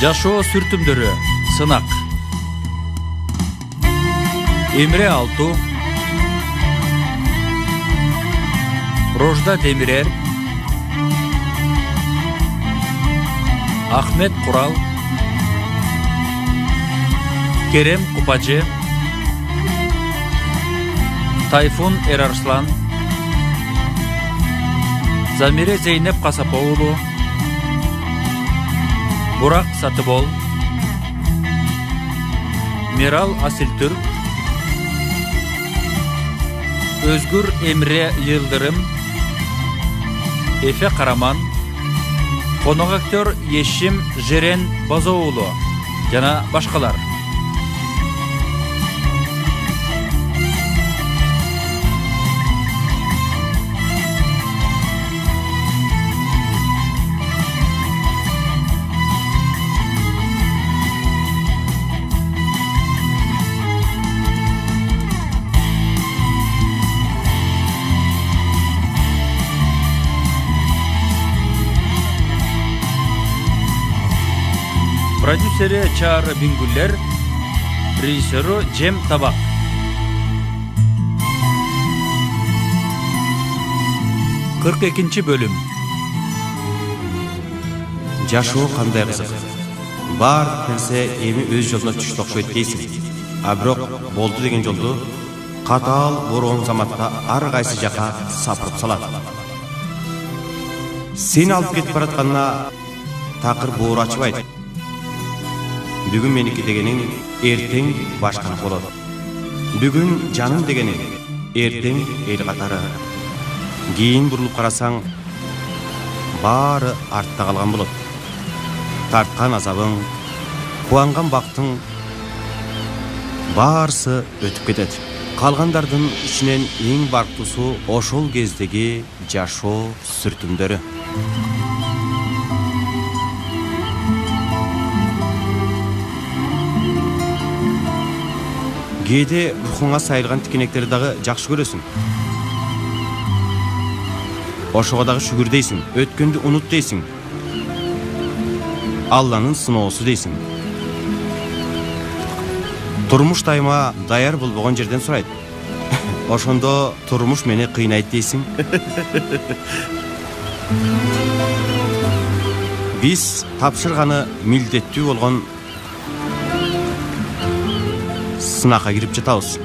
Жашоо сүртүмдөрү сынак. Эмре Алту, Рожда Демирер, Ахмет Курал, Керем Купажы, Тайфун Эрарслан, Замире Зейнеп Касапоулу, Бурак Сатыбол, Мирал Асилтүрк, Өзгүр Эмре Йылдырым, Эфе Караман, конок актер Ешим Жерен Базоулу жана башкалар. Продюсери Чаара Бингүллер, режиссеру Жем Табак. Кырк экинчи бөлүм. Жашоо кандай кызык. Бар нерсе эми өз жолуна түштү окшойт дейсиң. А бирок болду деген жолду катаал бороон заматта ар кайсы жака сапырып салат. Сени алып кетип баратканына такыр боору ачыбайт. Бүгүн меники дегениң эртең башканы болот. Бүгүн жаным дегениң эртең эл катары. Кийин бурулуп карасаң баары артта калган болот. Тарткан азабың, кубанган бактың баарысы өтүп кетет. Калгандардын ичинен эң барктуусу ошол кездеги жашоо сүртүмдөрү. Кээде рухуңа сайылган тикенектерди дагы жакшы көрөсүң. Ошого дагы шүгүр дейсиң, өткөндү унут дейсиң. Алланын сыноосу дейсиң. Турмуш дайыма даяр болбогон жерден сурайт. Ошондо турмуш мени кыйнайт дейсиң. Биз тапшырганы милдеттүү болгон сынакка кирип жатабыз.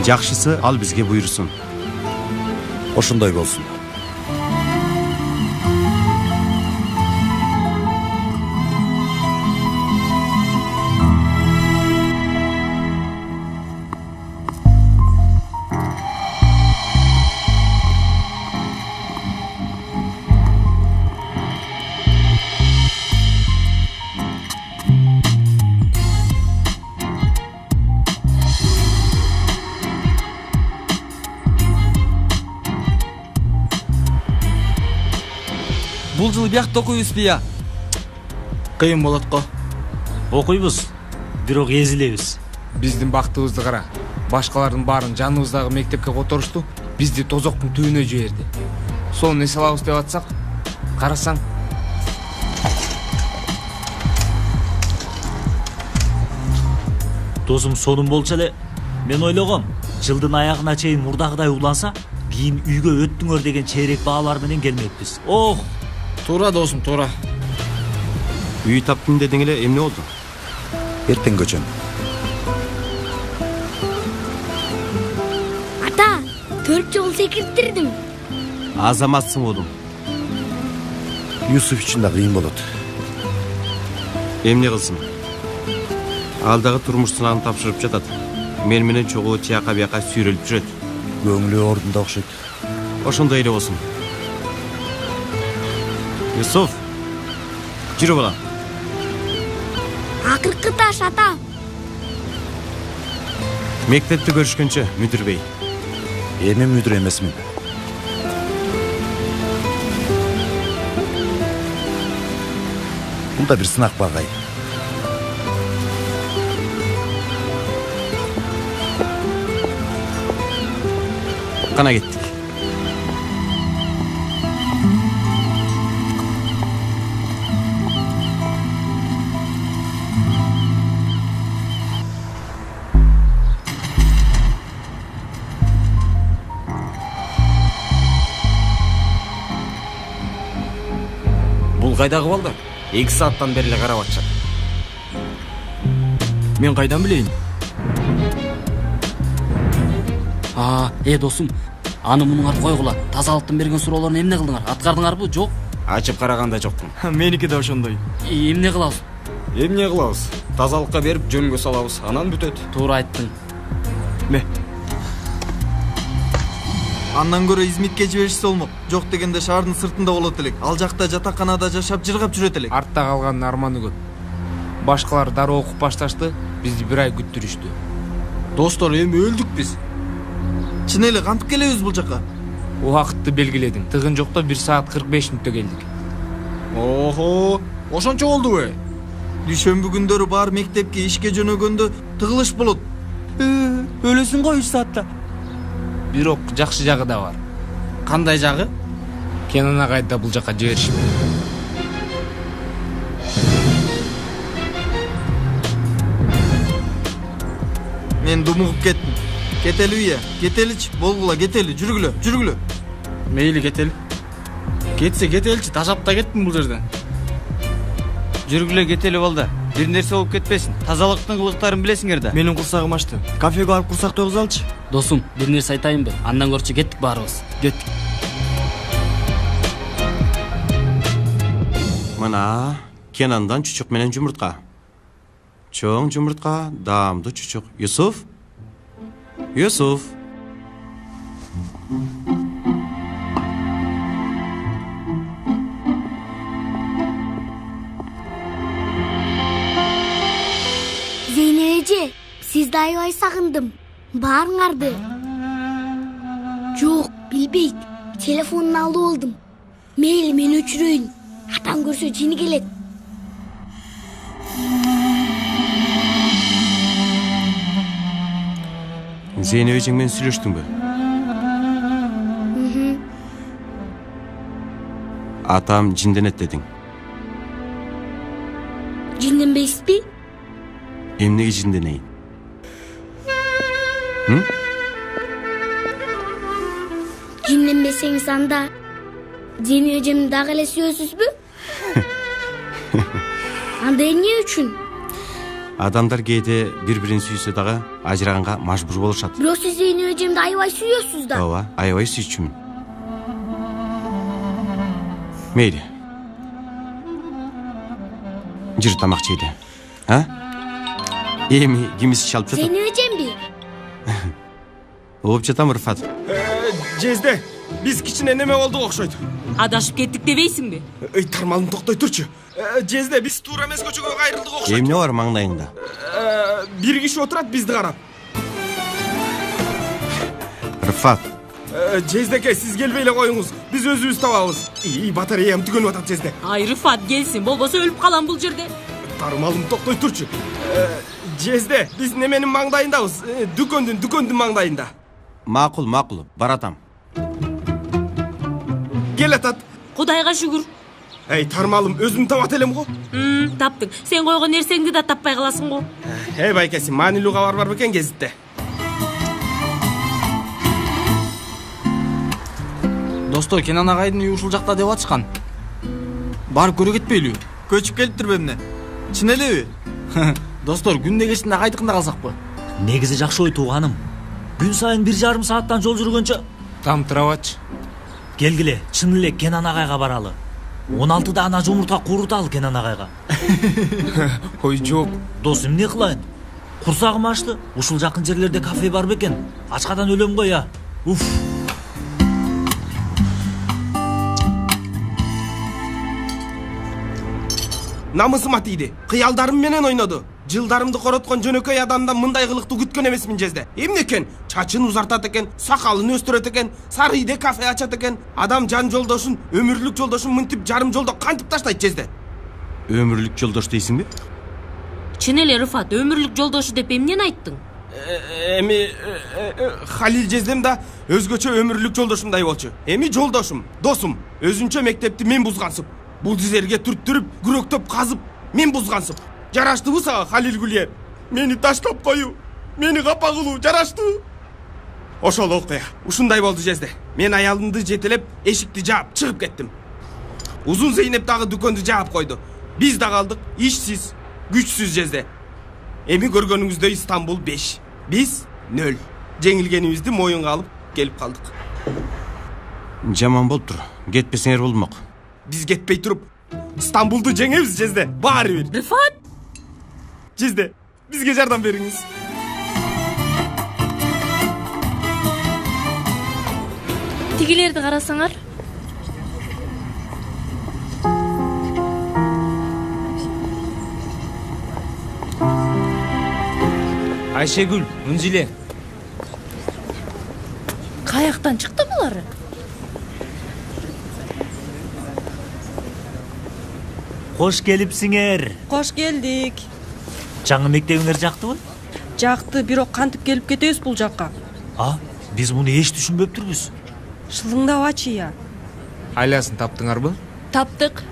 Жакшысы ал бизге буйрусун. Ошондой болсун. Бул жылы биякта окуйбузбу я? Кыйын болот го. Окуйбуз, бирок эзилебиз. Биздин бактыбызды кара. Башкалардын баарын жаныбыздагы мектепке которушту, бизди тозоктун түбүнө жиберди. Сону эс алабыз деп атсак, карасаң. Досум сонун болчу эле. Мен ойлогом, жылдын аягына чейин мурдагыдай уланса, кийин үйгө өттүңөр деген чейрек баалар менен келмекпиз. Ох! Туура досум, туура. Үй таптым дедиң эле, эмне болду? Эртең көчөм. Ата, 4 жол секирттирдим. Азаматсың оодум. Юсуф үчүн да кыйын болот. Эмне кылсын? Алдагы турмуш сынагын тапшырып жатат. Мен менен чогуу тияка бияка сүйрөлүп жүрөт. Көңүлү ордунда окшойт. Ошондой эле болсун. Юсуф, жүрү бала. Акыркы таш, ата. Мектепте көрүшкөнчө, мүдүр бей. Эми мүдүр эмесмин. Бул да бир сынак багай. Кана кеттик. кайдагы балдар? 2 сааттан бери эле карап атышат. Мен кайдан билейин? Досум, аны мунун артын койгула. Тазалыктын берген суроолорун эмне кылдыңар? Аткардыңарбы, жок? Ачып караганда жокмун. Меники да ошондой. Эмне кылабыз? Эмне кылабыз? Тазалыкка берип жөнгө салабыз, анан бүтөт. Туура айттың. Андан көрө изметке жиберишсе болмок. Жок дегенде шаардын сыртында болот элек. Ал жакта жатаканада жашап жыргап жүрөт элек. Артта калган арманы көп. Башкалар дароо окуп башташты, бизди 1 ай күттүрүштү. Достор, эми өлдүк биз. Чын эле кантип келебиз бул жака? Убакытты белгиледиң. Тыгын жокто 1 саат 45 мүнөттө келдик. Охо, ошончо болдубу? Дүйшөмбү күндөрү бар мектепке ишке жөнөгөндө тыгылыш болот. Өлөсүң го 3 саатта. Бирок жакшы жагы да бар. Кандай жагы? Кенен агайды да бул жака жиберишти. Мен думугуп кеттим. Кетелиби? Кетеличи, болгула, кетели, жүргүлө. Мейли кетели. Кетсе кетеличи, ташап да кеттим бул жерден. Жүргүлө кетели балда. Бир нерсе болуп кетпесин. Тазалыктын кылыктарын билесиңер да. Менин курсагым ачты. Кафеге барып курсак тойгуза алчы. Досум, бир нерсе айтайынбы? Андан көрчү кеттик баарыбыз. Кеттик. Мына Кенандан чучук менен жумуртка. Чоң жумуртка, даамдуу чучук. Юсуф. Zeynep эже, сизди аябай сагындым. Баарыңарды. Жок, билбейт. Телефонун алып болдум. Мейли, мен өчүрөйүн. Атам көрсө жини келет. Зейнеп эжең менен сүйлөштүңбү? Атам жинденет дедиң. Жинденбейсизби? Эмнеге жинденейин? Жинденбесеңиз анда Zeynep эжемди дагы эле сүйөсүзбү? Анда эмне үчүн? Адамдар кээде бири-бирин сүйсө дагы ажыраганга мажбур болушат. Бирок сиз Zeynep эжемди аябай сүйөсүз да. Ооба, аябай сүйчүмүн. Мейли. Жүр тамак жейди. Эми кимиз чалып жатат? Zeynep эжемби? Угуп жатам, Рыфат. Жезде, биз кичине неме болдук окшойт. Адашып кеттик дебейсиңби? Тармалым токтой турчу. Жезде, биз туура эмес көчөгө кайрылдык окшойт. Эмне бар маңдайыңда? Бир киши отурат бизди карап. Рыфат. Жездеке, сиз келбей эле коюңуз. Биз өзүбүз табабыз. Батареям түгөнүп атат Жезде. Ай, Рыфат келсин, болбосо өлүп калам бул жерде. Тармалым токтой турчу. Жезде, биз неменин маңдайындабыз? Дүкөндүн маңдайында. Макул, баратам. Кел атат. Кудайга шүгүр. Тармалым, өзүм табат элем го. Таптың. Сен койгон нерсеңди да таппай каласың го. Байкеси, маанилүү кабар бар бекен гезитте? Достор, Кенан агайдын үйү ушул жакта деп атышкан. Барып көрө кетпейлиби? Көчүп келиптирби эмне? Чын элеби? Достор, күндө кечинде кайдыкында калсакпы? Негизи жакшы ой тууганым. Күн сайын 1,5 сааттан жол жүргөнчө Там турабачы. келгиле, чын эле Кенан агайга баралы. 16 даана жумуртка кууруталы Кенан агайга. Ой, жок. Дос, эмне кылайын? Курсагым ачты. Ушул жакын жерлерде кафе бар бекен? Ачкадан өлөм го я. Уф. Намысыма тийди. Кыялдарым менен ойноду. Жылдарымды короткон жөнөкөй адамдан мындай кылыкты күткөн эмесмин Жезде. Эмне экен? Чачын узартат экен, сакалын өстүрөт экен, сары үйдө кафе ачат экен. Адам жан жолдошун, өмүрлүк жолдошун мынтип жарым жолдо кантип таштайт Жезде? Өмүрлүк жолдош дейсиңби? Чын эле, Рыфат, өмүрлүк жолдошу деп эмнени айттың? Эми Халил Жездем да өзгөчө өмүрлүк жолдошумдай болчу. Эми жолдошум, досум, өзүнчө мектепти мен бузгансып, булдизерге түрттүрүп, күрөктөп казып, мен бузгансып. Жараштыбы сага, Халил Гулиев? Мени таштап коюу, мени капа кылуу жараштыбы? Ошол окуя. Ушундай болду Жезде. Мен аялымды жетелеп, эшикти жаап чыгып кеттим. Uzun Zeynep dagы дүкөндү жаап койду. Биз да калдык ишсиз, күчсүз жерде. Эми көргөнүңүздөй Стамбул 5, биз 0. Жеңилгенибизди моюнга алып келип калдык. Жаман болуптур. Кетпесеңер болмок. Биз кетпей туруп Стамбулду жеңебиз Жезде. Баары бир. Рыфат, Жезде, бизге жардам бериңиз. тигилерди карасаңар. Айшегүл, Үнзиле. Каяктан чыкты булар? Кош келипсиңер. Кош келдик. Жаңы мектебиңер жактыбы? Жакты, бирок кантип келип кетебиз бул жакка? Биз муну эч түшүнбөптүрбүз. Шылыңдабачы я. Айласын таптыңарбы? Таптык.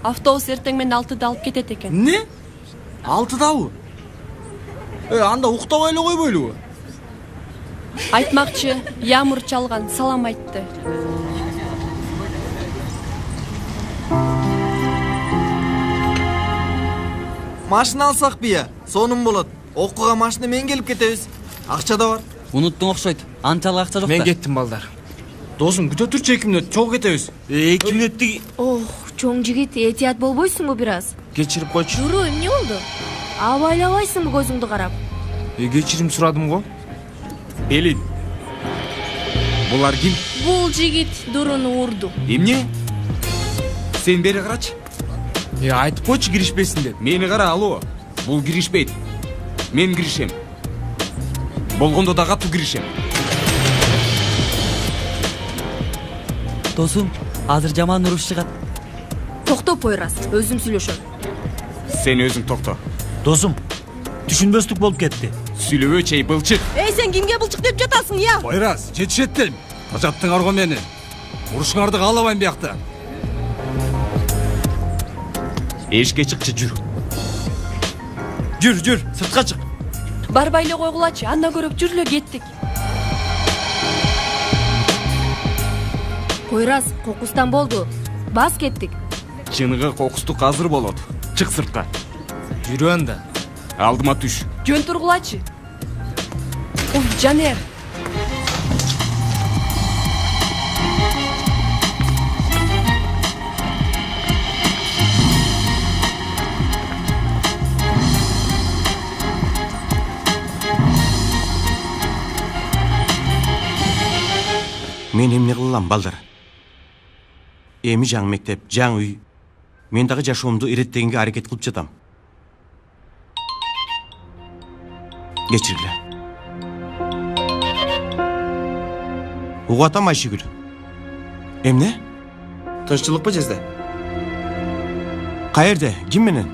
Автобус эртең менен 6-да алып кетет экен. Не? 6-дабы? Анда уктабай эле койбойлубу? Айтмакчы, Ямур чалган, салам айтты. Машина алсак бия, сонун болот. Окууга машина менен келип кетебиз. Акча да бар. Унуттуң окшойт. Анчалык акча жок да. Мен кеттим балдар. Досум, күтө турчу 2 мүнөт, чогуу кетебиз. 2 мүнөттүк. Ох, чоң жигит, этият болбойсуңбу бир аз? Кечирип койчу. Журу, эмне болду? Абайлабайсыңбы көзүңдү карап? Кечирим сурадым го. Элин. Булар ким? Бул жигит Дуруну урду. Эмне? Сен бери карачы. Айтып койчу киришпесин деп. Мени кара, алло. Бул киришпейт. Мен киришем. Болгондо да катуу киришем. Досум, азыр жаман уруш чыгат. Токто Пойрас, өзүм сүйлөшөм. Сен өзүң токто. Досум, түшүнбөстүк болуп кетти. Сүйлөбө чей былчык. Эй, сен кимге былчык деп жатасың, я? Байрас, жетишеттим. Тажаттыңар го мени. Урушуңарды каалабайм биякта. Эшикке чыкчы, жүр. Жүр, сыртка чык. Барбай эле койгулачы, анда көрөп жүр эле кеттик. Пойрас, кокустан болду. Бас кеттик. Чыныгы кокустук азыр болот. Чык сыртка. Жүрү анда. Алдыма түш. Жөн тургулачы. Уф, Жанер. Мен эмне кылам, балдар? Эми жаңы мектеп, жаңы үй. Мен дагы жашоомду иреттегенге аракет кылып жатам. Кечиргиле. Угатам, Айшегүл. Эмне? Тынччылыкпы Жезде? Каерде? Ким менен?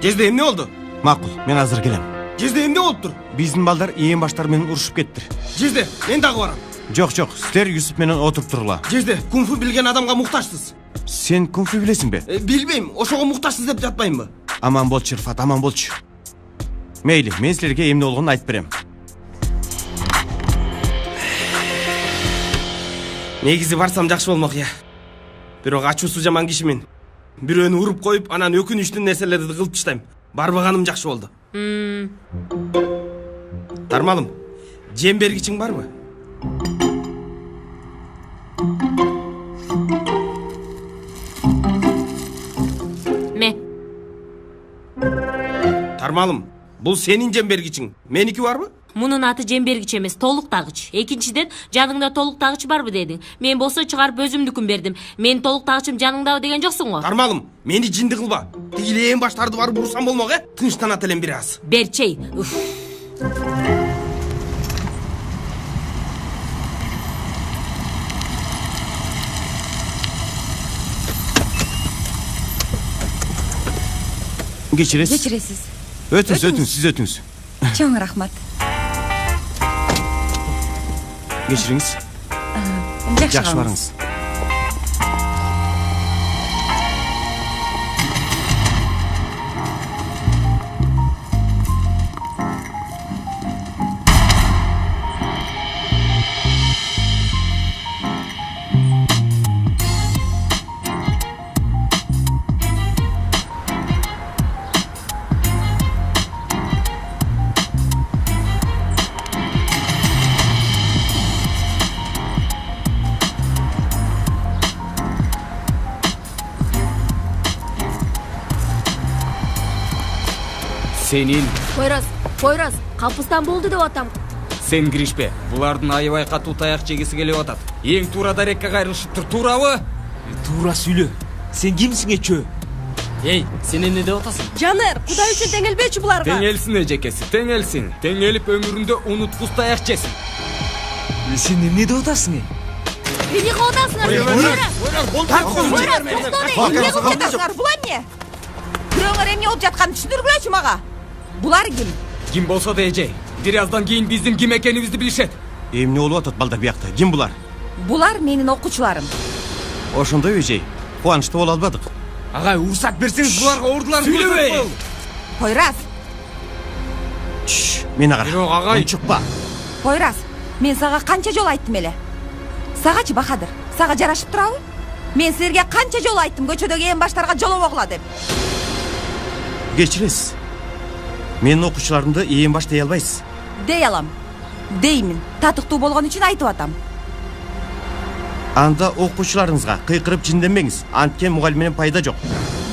Жезде, эмне болду? Макул, мен азыр келем. Жезде, эмне болуптур? Биздин балдар ээн баштар менен урушуп кеттир. Жезде, мен дагы барам. Жок, силер Юсуп менен отуруп тургула. Жезде, кунфу билген адамга муктажсыз. Сен кунфу билесиңби? Билбейм, ошого муктажсыз деп жатпаймынбы? Аман болчу, Рыфат, аман болчу. Мейли, мен силерге эмне болгонун айтып берем. Негизи барсам жакшы болмок, я. Бирок ачуусу жаман кишимин. Бирөөнү уруп коюп, анан өкүнүчтүү нерселерди кылып таштайм. Барбаганым жакшы болду. Тармалым, жем бергичиң барбы? Ме. Тармалым, бул сенин жем бергичиң. Меники барбы? Мунун аты жембергич эмес, толуктагыч. Экинчиден, жаныңда толуктагыч барбы дедиң. Мен болсо чыгарып өзүмдүкүн бердим. Мен толуктагычым жаныңдабы деген жоксуң го. Тармалым, мени жинди кылба. Тигиле эң баштарды барып урсам болмок, Тынчтанат элем бир аз. Берчей. Кечиресиз. Өтүңүз, сиз өтүңүз. Чоң рахмат. Кечириңиз. Жакшы барыңыз. Сенин Пойрас, капыстан болду деп атам. сен киришпе. Булардын аябай катуу таяк жегиси келип атат. Эң туура дарекке кайрылышып тур, туурабы? Туура сүйлө. Сен кимсиң эчөө? Эй, сен эмне деп атасың? Жанер, Кудай үчүн теңелбечи буларга. Теңелсин эжекеси, теңелсин. Теңелип өмүрүндө унуткус таяк жесин. Сен эмне деп атасың? Эмне кылып атасыңар? Бул эмне? Бирөөңөр эмне болуп жатканын түшүндүргүлөчү мага. Булар ким? Ким болсо да эже, бир аздан кийин биздин ким экенибизди билишет. Эмне болуп атат балдар биякта? Ким булар? Булар менин окуучуларым. Ошондой эже, кубанычтуу боло албадык. Агай, уруксат берсеңиз буларга ордуларын сүйлөбөй. Пойрас. Мени кара. Бирок агай, чукпа. Пойрас, мен сага канча жолу айттым эле. Сагачы Бахадыр, сага жарашып турабы? Мен силерге канча жолу айттым көчөдөгү эң баштарга жолобогула деп. Кечиресиз. Менин окуучуларымды ээн баш дей албайсыз. Дей алам. Деймин. Татыктуу болгон үчүн айтып атам. Анда окуучуларыңызга кыйкырып жинденбеңиз. Анткен мугалим менен пайда жок.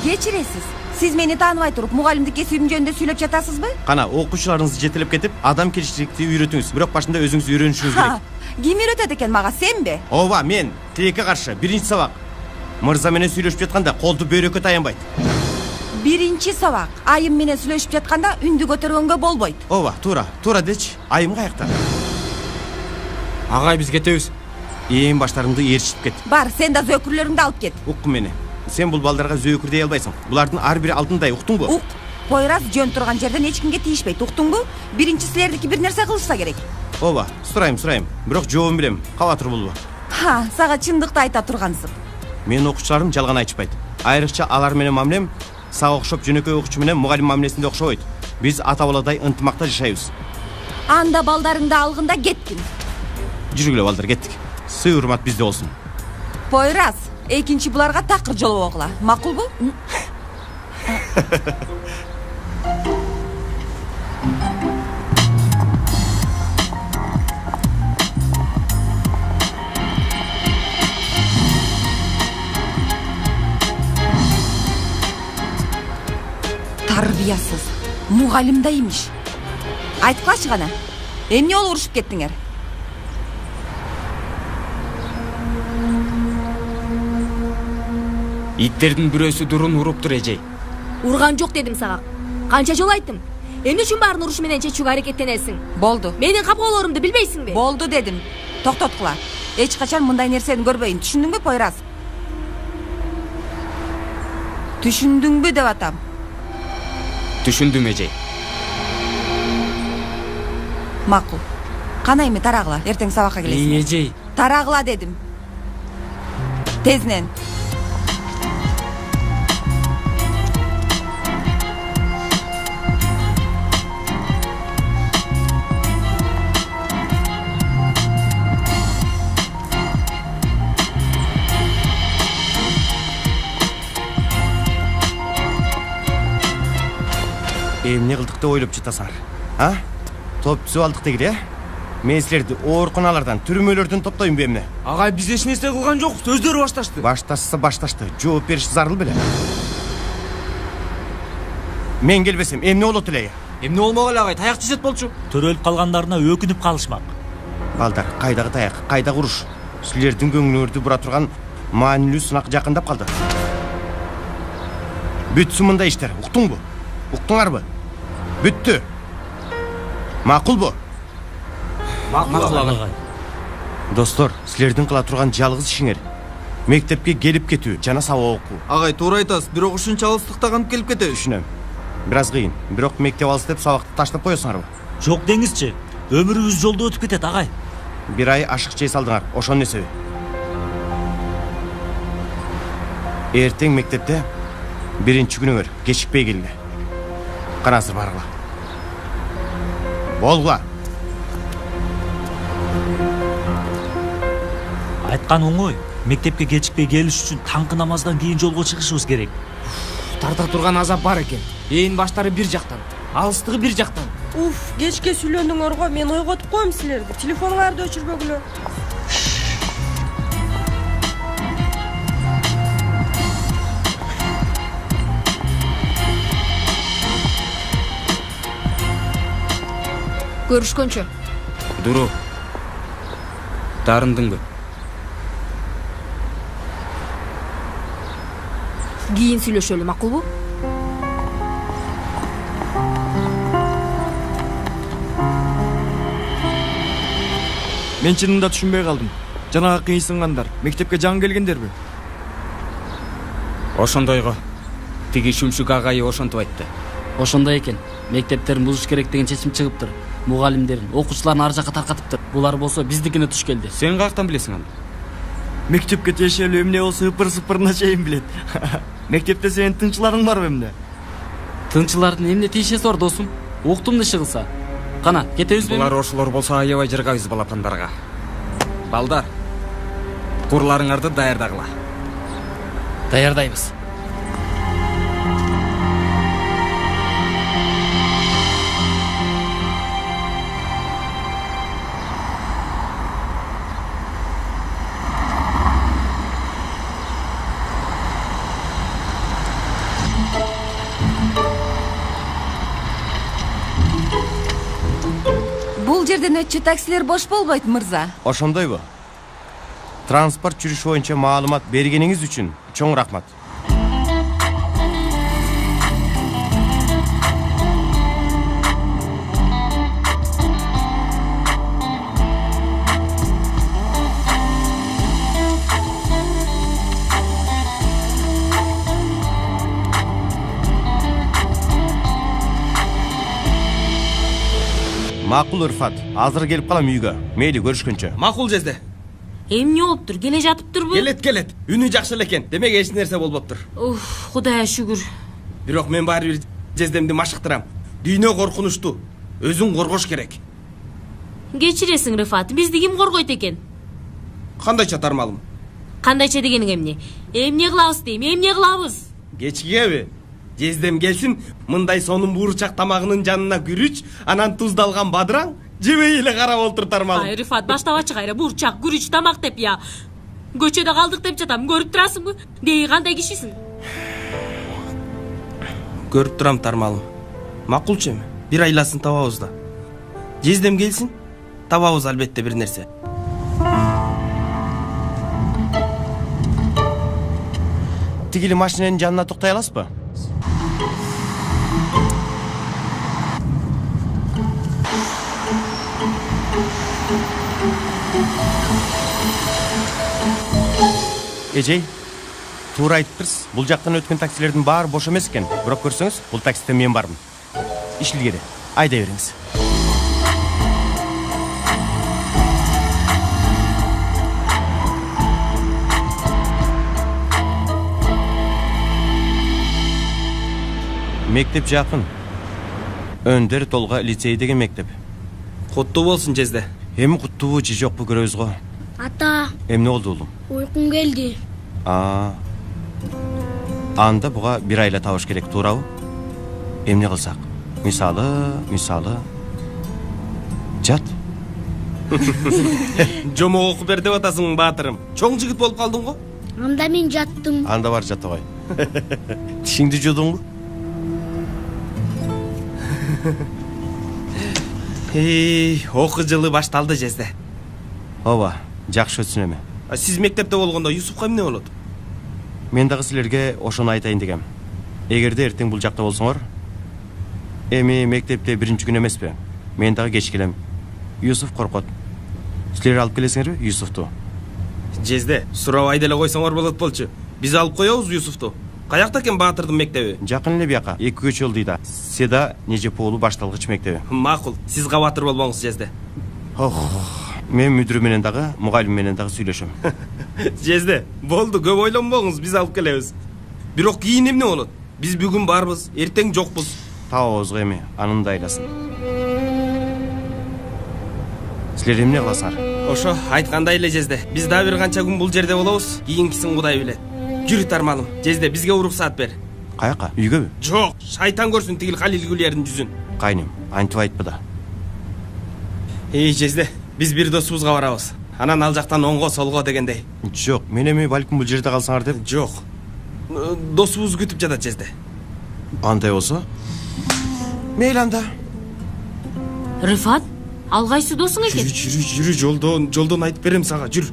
Кечиресиз. Сиз мени тааныбай туруп, мугалимдик кесибим жөнүндө сүйлөп жатасызбы? Кана, окуучуларыңызды жетелеп кетип, адам келишчиликти үйрөтүңүз. Бирок башында өзүңүз үйрөнүшүңүз керек. Ким үйрөтөт экен мага, сенби? Ооба, мен. Тилекке каршы, биринчи сабак. Мырза менен сүйлөшүп жатканда колду бөйрөккө таянбайт. Биринчи сабак. Айым менен сүйлөшүп жатканда үндү көтөргөнгө болбойт. Ооба, туура дечи. Айым каякта? Агай, биз кетебиз. Ээн баштарыңды ээрчитип кет. Бар, сен да зөөкүрлөрүңдү алып кет. Уккун мени. Сен бул балдарга зөөкүр дей албайсың. Булардын ар бири алтындай, уктуңбу? Ук. Пойрас жөн турган жерден эч кимге тийишпейт, уктуңбу? Биринчи силердики бир нерсе кылышса керек. Ооба, сурайм. Бирок жообун билем. Каба турбулбу? Сага чындыкты айта тургансың. Менин окуучуларым жалган айтышпайт. Айрыкча алар менен мамилем сага окшоп жөнөкөй окуучу менен мугалим мамилесинде окшобойт. Биз ата баладай ынтымакта жашайбыз. Анда балдарыңды алгында кеттин. Жүргүлө балдар, кеттик. Сый урмат бизде болсун. Пойрас, экинчи буларга такыр жолобогула. Макулбу? Тарбиясыз. Мугалим да имиш. Айткылачы гана. Эмне болуп урушуп кеттиңер? Иттердин бирөөсү дурун уруптур эже. Урган жок дедим сага. Канча жолу айттым. Эмне үчүн баарын уруш менен чечүүгө аракеттенесиң? Болду. Менин капкоолорумду билбейсиңби? Болду дедим. Токтоткула. Эч качан мындай нерсени көрбөйүн. Түшүндүңбү, Пойрас? Түшүндүңбү деп атам. Түшүндүм эже. Макул. Кана эми тарагыла, эртең сабакка келесиң. Эже. Тарагыла дедим. Тезнен. Эмне кылдык деп ойлоп жатасыңар? А? Топ түзүп алдык дегиле, э? Мен силерди ооруканалардан, түрмөлөрдөн топтоймбу эмне? Агай, биз эч нерсе кылган жокпуз, өздөрү башташты. Башташты. Жооп бериш зарыл беле. Мен келбесем эмне болот эле? Эмне болмок эле агай, таяк жесет болчу. Төрөлүп калгандарына өкүнүп калышмак. Балдар, кайдагы таяк, кайдагы уруш? Силердин көңүлүңөрдү бура турган маанилүү сынак жакындап калды. Бүтсүн мындай иштер, уктуңбу? Уктуңарбы? Бүттү. Макулбу? Макул агай. Достор, силердин кыла турган жалгыз ишиңер мектепке келип кетүү жана сабак окуу. Агай, туура айтасыз. Бирок ушунча алыстыкта кантип келип кетебиз? Түшүнөм. Бираз кыйын. Бирок мектеп алыс деп сабакты таштап коесуңарбы? Жок деңизчи. Өмүрүбүз жолдо өтүп кетет, агай. Бир ай ашык жей салдыңар, ошонун эсеби. Эртең мектепте биринчи күнүңөр кечикпей келгиле. Кана азыр баргыла. Болгула. Айткан оңой. Мектепке кечикпей келиш үчүн таңкы намаздан кийин жолго чыгышыбыз керек. Тарта турган азап бар экен. Ээн баштары бир жактан, алыстыгы бир жактан. Кечке сүйлөндүңөр го, мен ойготуп коем силерди. Телефоңарды өчүрбөгүлө. Көрүшкөнчө. Дуру. Дарындыңбы? Кийин сүйлөшөлү, макулбу? Мен чынында түшүнбөй калдым. Жанага кыйынсынгандар мектепке жаңы келгендерби? Ошондойго. Тиги шүмшүк агайы ошентип айтты. Ошондой экен. Мектептерин бузуш керек деген чечим чыгыптыр. Мугалимдерин, окуучуларын ар жакка таркатыптыр. Булар болсо биздикине туш келди. Сен каяктан билесиң аны? Мектепке тиешелүү эмне болсо ыпыр-сыпырына чейин билет. Мектепте сенин тынчыларың барбы эмне? Тынчылардын эмне тиешеси бар, досум? Октумду иши кылса. Кана, кетебизби? Булар ошолор болсо аябай жыргайбыз балапандарга. Балдар, курларыңарды даярдагыла. Даярдайбыз. Бул жерден өтчү таксилер бош болбойт, мырза. Ошондойбу? Транспорт жүрүшү боюнча маалымат бергениңиз үчүн чоң рахмат. Макул Ырфат, азыр келип калам үйгө. Мейли, көрүшкөнчө. Макул Жезде. Эмне болуптур? Келе жатыптырбы? Келет. Үнү жакшы эле экен. Демек эч нерсе болбоптур. Кудайга шүгүр. Бирок мен баары бир Жездемди машыктырам. Дүйнө коркунучтуу. Өзүң коргош керек. Кечиресиң, Рыфат. Бизди ким коргойт экен? Кандайча тармалым? Кандайча дегениң эмне? Эмне кылабыз дейм? Эмне кылабыз? Кечкиеби? Жездем келсин, мындай сонун буурчак тамагынын жанына күрүч, анан туздалган бадыраң жебей эле карап отур тармалым. Ай, Рыфат, баштабачы кайра, буурчак, күрүч, тамак деп я. Көчөдө калдык деп жатам, көрүп турасыңбы? Деги кандай кишисиң? Көрүп турам тармалым. Макулчу эми? Бир айласын табабыз да. Жездем келсин, табабыз албетте бир нерсе. Тигили машинанын жанына токтой аласызбы? Эжей, туура айтыптырсыз. Бул жактан өткөн таксилердин баары бош эмес экен. Бирок көрсөңүз, бул таксиде мен бармын. Иш илгери, айдай бериңиз. Мектеп жакын. Өндөр Толга лицей деген мектеп. Куттуу болсун Жезде. Эми куттуубу же жокпу көрөбүз го. Ата, Эмне болду улум? уйкум келди. Анда буга бир айла табыш керек, туурабы? Эмне кылсак? Мисалы жат. Жомок окуп бер деп атасың, баатырым. Чоң жигит болуп калдың го? Анда мен жаттым. Анда бар жата кой. Тишиңди жудуңбу? Окуу жылы башталды Жезде. Ооба, жакшы өтсүн эми. Сиз мектепте болгондо Юсупка эмне болот? Мен дагы силерге ошону айтайын дегем. Эгерде эртең бул жакта болсоңор, эми мектепте биринчи күн эмеспи? Мен дагы кеч келем. Юсуф коркот. Силер алып келесиңерби Юсуфту? Жезде, сурабай деле койсоңор болот болчу. Биз алып коебуз Юсуфту. Каякта экен Баатырдын мектеби? Жакын эле бияка, 2 көчө жол дейда. Седа Нежепоолу башталгыч мектеби. Макул, сиз кабатыр болбоңуз Жезде. Мен мүдүрү менен дагы, мугалим менен дагы сүйлөшөм. Жезде, болду, көп ойлонбоңуз, биз алып келебиз. Бирок кийин эмне болот? Биз бүгүн барбыз, эртең жокпуз. Табабыз эми, анын да айласын. Силер эмне кыласыңар? Ошо, айткандай эле Жезде. Биз дагы бир канча күн бул жерде болобуз. Кийинкисин Кудай билет. Жүрү тармалым. Жезде, бизге уруксаат бер. Каяка? Үйгөбү? Жок, шайтан көрсүн тигил Халил Гүлердин жүзүн. Кайным, антип айтпы да. Жезде, биз бир досубузга барабыз. Анан ал жактан оңго солго дегендей. Жок, мен эми балким бул жерде калсаңар деп. Жок. Досубуз күтүп жатат Жезде. Андай болсо? Мейли анда. Рыфат, Ал кайсы досуң экен? Жүрү, жолдон айтып берем сага, жүр.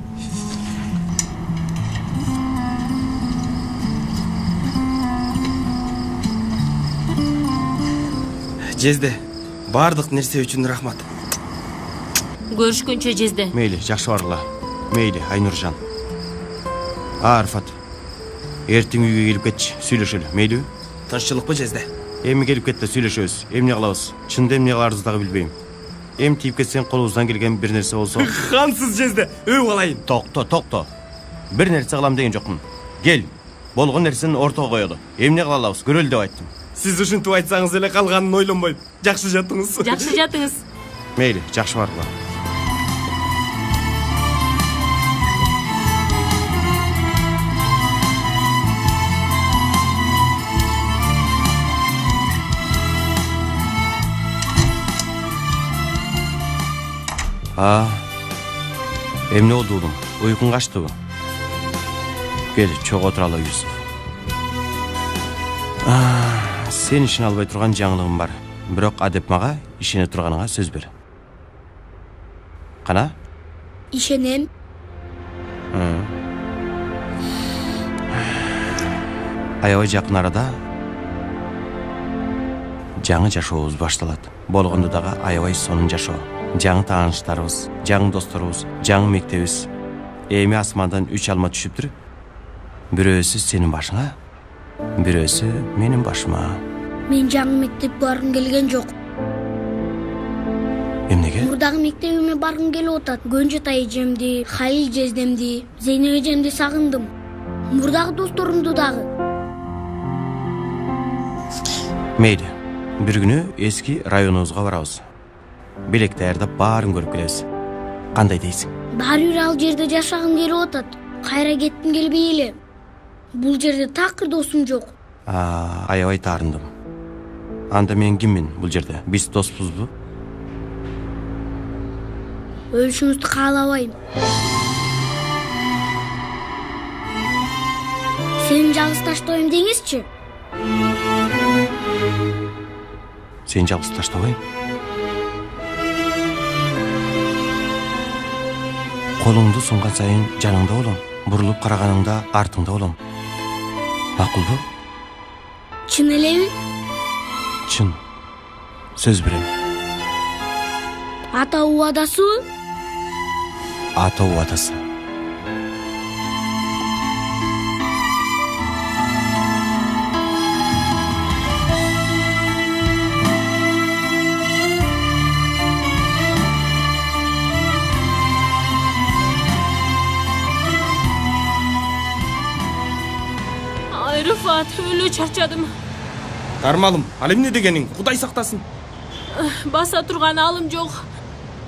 Жезде, бардык нерсе үчүн рахмат. Көрүшкөнчө Жезде. Мейли, жакшы баргыла. Мейли, Айнуржан. Арфат. Эртең үйгө келип кетчи, сүйлөшөлү. Мейли? Тынччылыкпы Жезде? Эми келип кетти, сүйлөшөбүз. Эмне кылабыз? Чында эмне кыларыбызды дагы билбейм. Эми тийип кетсең колубуздан келген бир нерсе болсо. Хансыз Жезде, өп алайын. Токто. Бир нерсе кылам деген жокмун. Кел. Болгон нерсени ортого коелу. Эмне кыла алабыз? Көрөлү деп айттым. Сиз ушинтип айтсаңыз эле калганын ойлонбойм. Жакшы жатыңыз. Жакшы жатыңыз. Мейли, жакшы баргыла. Эмне болду уулум? Уйкуң качтыбы? Кел, чогуу отуралы Юсуп. Сен ишине албай турган жаңылыгым бар. Бирок адеп мага ишене турганыңа сөз бер. Кана? Ишенем. Аябай жакын арада жаңы жашообуз башталат. Болгондо дагы аябай сонун жашоо. Жаңы тааныштарыбыз, жаңы досторубуз, жаңы мектебибиз. Эми асмандан 3 алма түшүптүр. Бирөөсү сенин башыңа, бирөөсү менин башыма. Мен жаңы мектепке баргым келген жок. Эмнеге? Мурдагы мектебиме баргым келип атат. Гөнжөт эжемди, Халил жездемди, Зейнеп эжемди сагындым. Мурдагы досторумду дагы. Мейли, бир күнү эски районубузга барабыз. Белекти аярдап баарын көрүп келебиз. Кандай дейсиң? Баары бир ал жерде жашагым келип атат. Кайра кеттим келбей эле. Бул жерде такыр досум жок. Аябай таарындым. Анда мен киммин бул жерде? Биз доспузбу? Өлүшүңүздү каалабайм. Сени жалгыз таштабайм деңизчи. Сени жалгыз таштабайм. Колуңду сунган сайын жаныңда болом. Бурулуп караганыңда артыңда болом. Макулбу? Чын элеби? Чын. Сөз берем. Ата убадасыбы? Ата убадасы. Рыфат, өлө чарчадым. Тармалым, ал эмне дегениң? Кудай сактасын. Баса турган алым жок.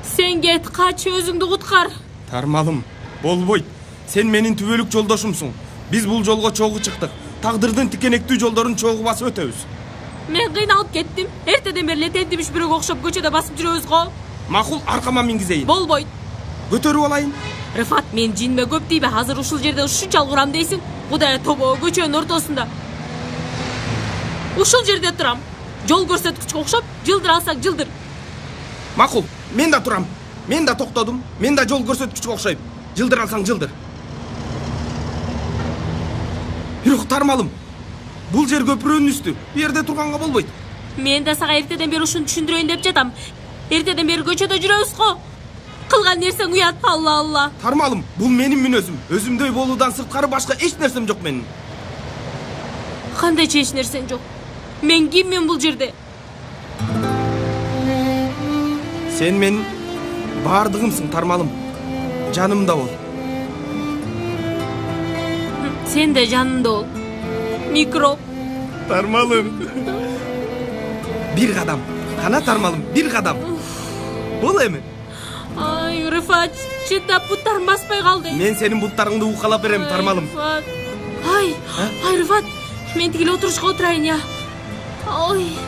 Сен кет, кач, өзүңдү куткар. Тармалым, болбойт. Сен менин түбөлүк жолдошумсуң. Биз бул жолго чогуу чыктык. Тагдырдын тикенектүү жолдорун чогуу басып өтөбүз. Мен кыйналып кеттим. Эртеден бери эле тентибиш бирөөгө окшоп көчөдө басып жүрөбүз го. Макул, аркама мингизейин. Болбойт. Көтөрүп алайын. Рыфат, мен жинме көп дейбе, азыр ушул жерде ушунчалык урам дейсиң. Кудай тобо көчөнүн ортосунда. Ушул жерде турам. Жол көрсөткүчкө окшоп, жылдыр алсаң жылдыр. Макул, мен да турам. Мен да токтодум. Мен да жол көрсөткүчкө окшойм. Жылдыр алсаң жылдыр. Бирок Тармалым, бул жер көпүрөнүн үстү. Бу жерде турганга болбойт. Мен да сага эртеден бери ушуну түшүндүрөйүн деп жатам. Эртеден бери көчөдө жүрөбүз го. Кылган нерсең уят, алла. Тармалым, бул менин мүнөзүм. Өзүмдөй болуудан сырткары башка эч нерсем жок менин. Кандайча эч нерсең жок? Мен киммин бул жерде? Сен менин бардыгымсың, Тармалым. Жанымда бол. Сен де жанымда бол. Микроб. Тармалым. Бир кадам. Кана Тармалым, бир кадам. Бол эми. Ай, Рыфат, чыдап буттарым баспай калды. Мен сенин буттарыңды укалап берем, Тармалым. Ай, Рыфат, мен тигил отурушка отурайын я. Ой.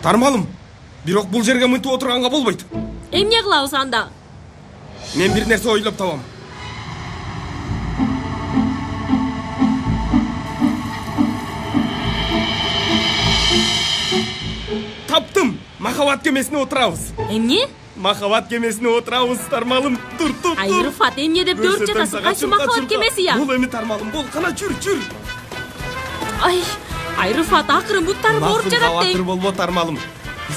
Тармалым, бирок бул жерге мынтип отурганга болбойт. Эмне кылабыз анда? Мен бир нерсе ойлоп табам. Таптым. Махаббат кемесине отурабыз. Эмне? Махаббат кемесине отурабыз, Тармалым. Тур. Ай, Рыфат, эмне деп дөрт жатасың? Кайсы махаббат кемеси я? Бул эми, Тармалым, бул кана жүр. Ай, Рыфат, акырын буттарым ооруп жатат Батыр дейм. болбо, Тармалым.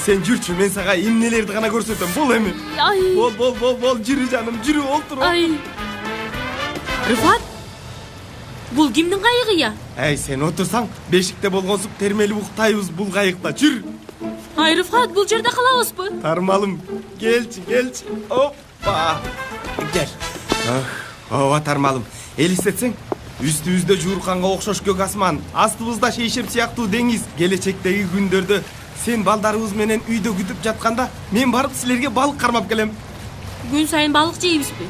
Сен жүрчү, мен сага эмнелерди гана көрсөтөм. Бул эми. Ай. Бол, жүрү жаным, жүрү, олтур. Ай. Рыфат, бул кимдин кайыгы я? Эй, сен отурсаң, бешикте болгонсуп термелип уктайбыз бул кайыкта. Жүр. Ай, Рыфат, бул жерде калабызбы? Тармалым, келчи. Оппа. Кел. Ооба, Тармалым. Элестетсең, үстүбүздө жуурканга окшош көк асман, астыбызда шейшеп сыяктуу деңиз. Келечектеги күндөрдө сен балдарыбыз менен үйдө күтүп жатканда, мен барып силерге балык кармап келем. Күн сайын балык жейбизби?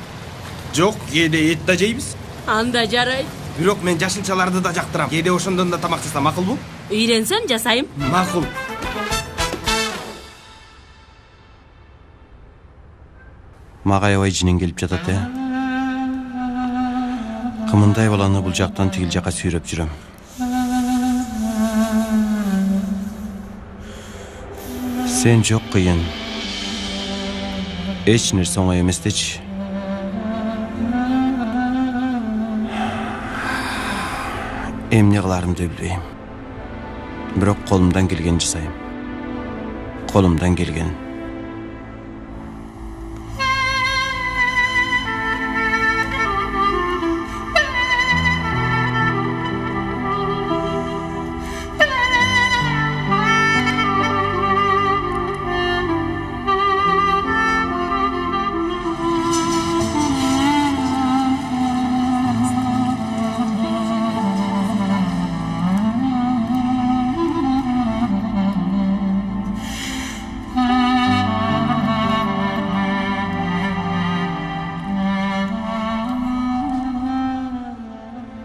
Жок, кээде эт да жейбиз. Анда жарайт. Бирок мен жашылчаларды да жактырам. Кээде ошондон да тамак жасам, макулбу? Үйренсем жасайм. Макул. Мага аябай жинен келип жатат, Кымындай баланы бул жактан тигил жака сүйрөп жүрөм. Сен жок кыйын. Эч нерсе оңой эместечи. Эмне кыларымды билбейм. Бирок колумдан келген жасайм. Колумдан келген.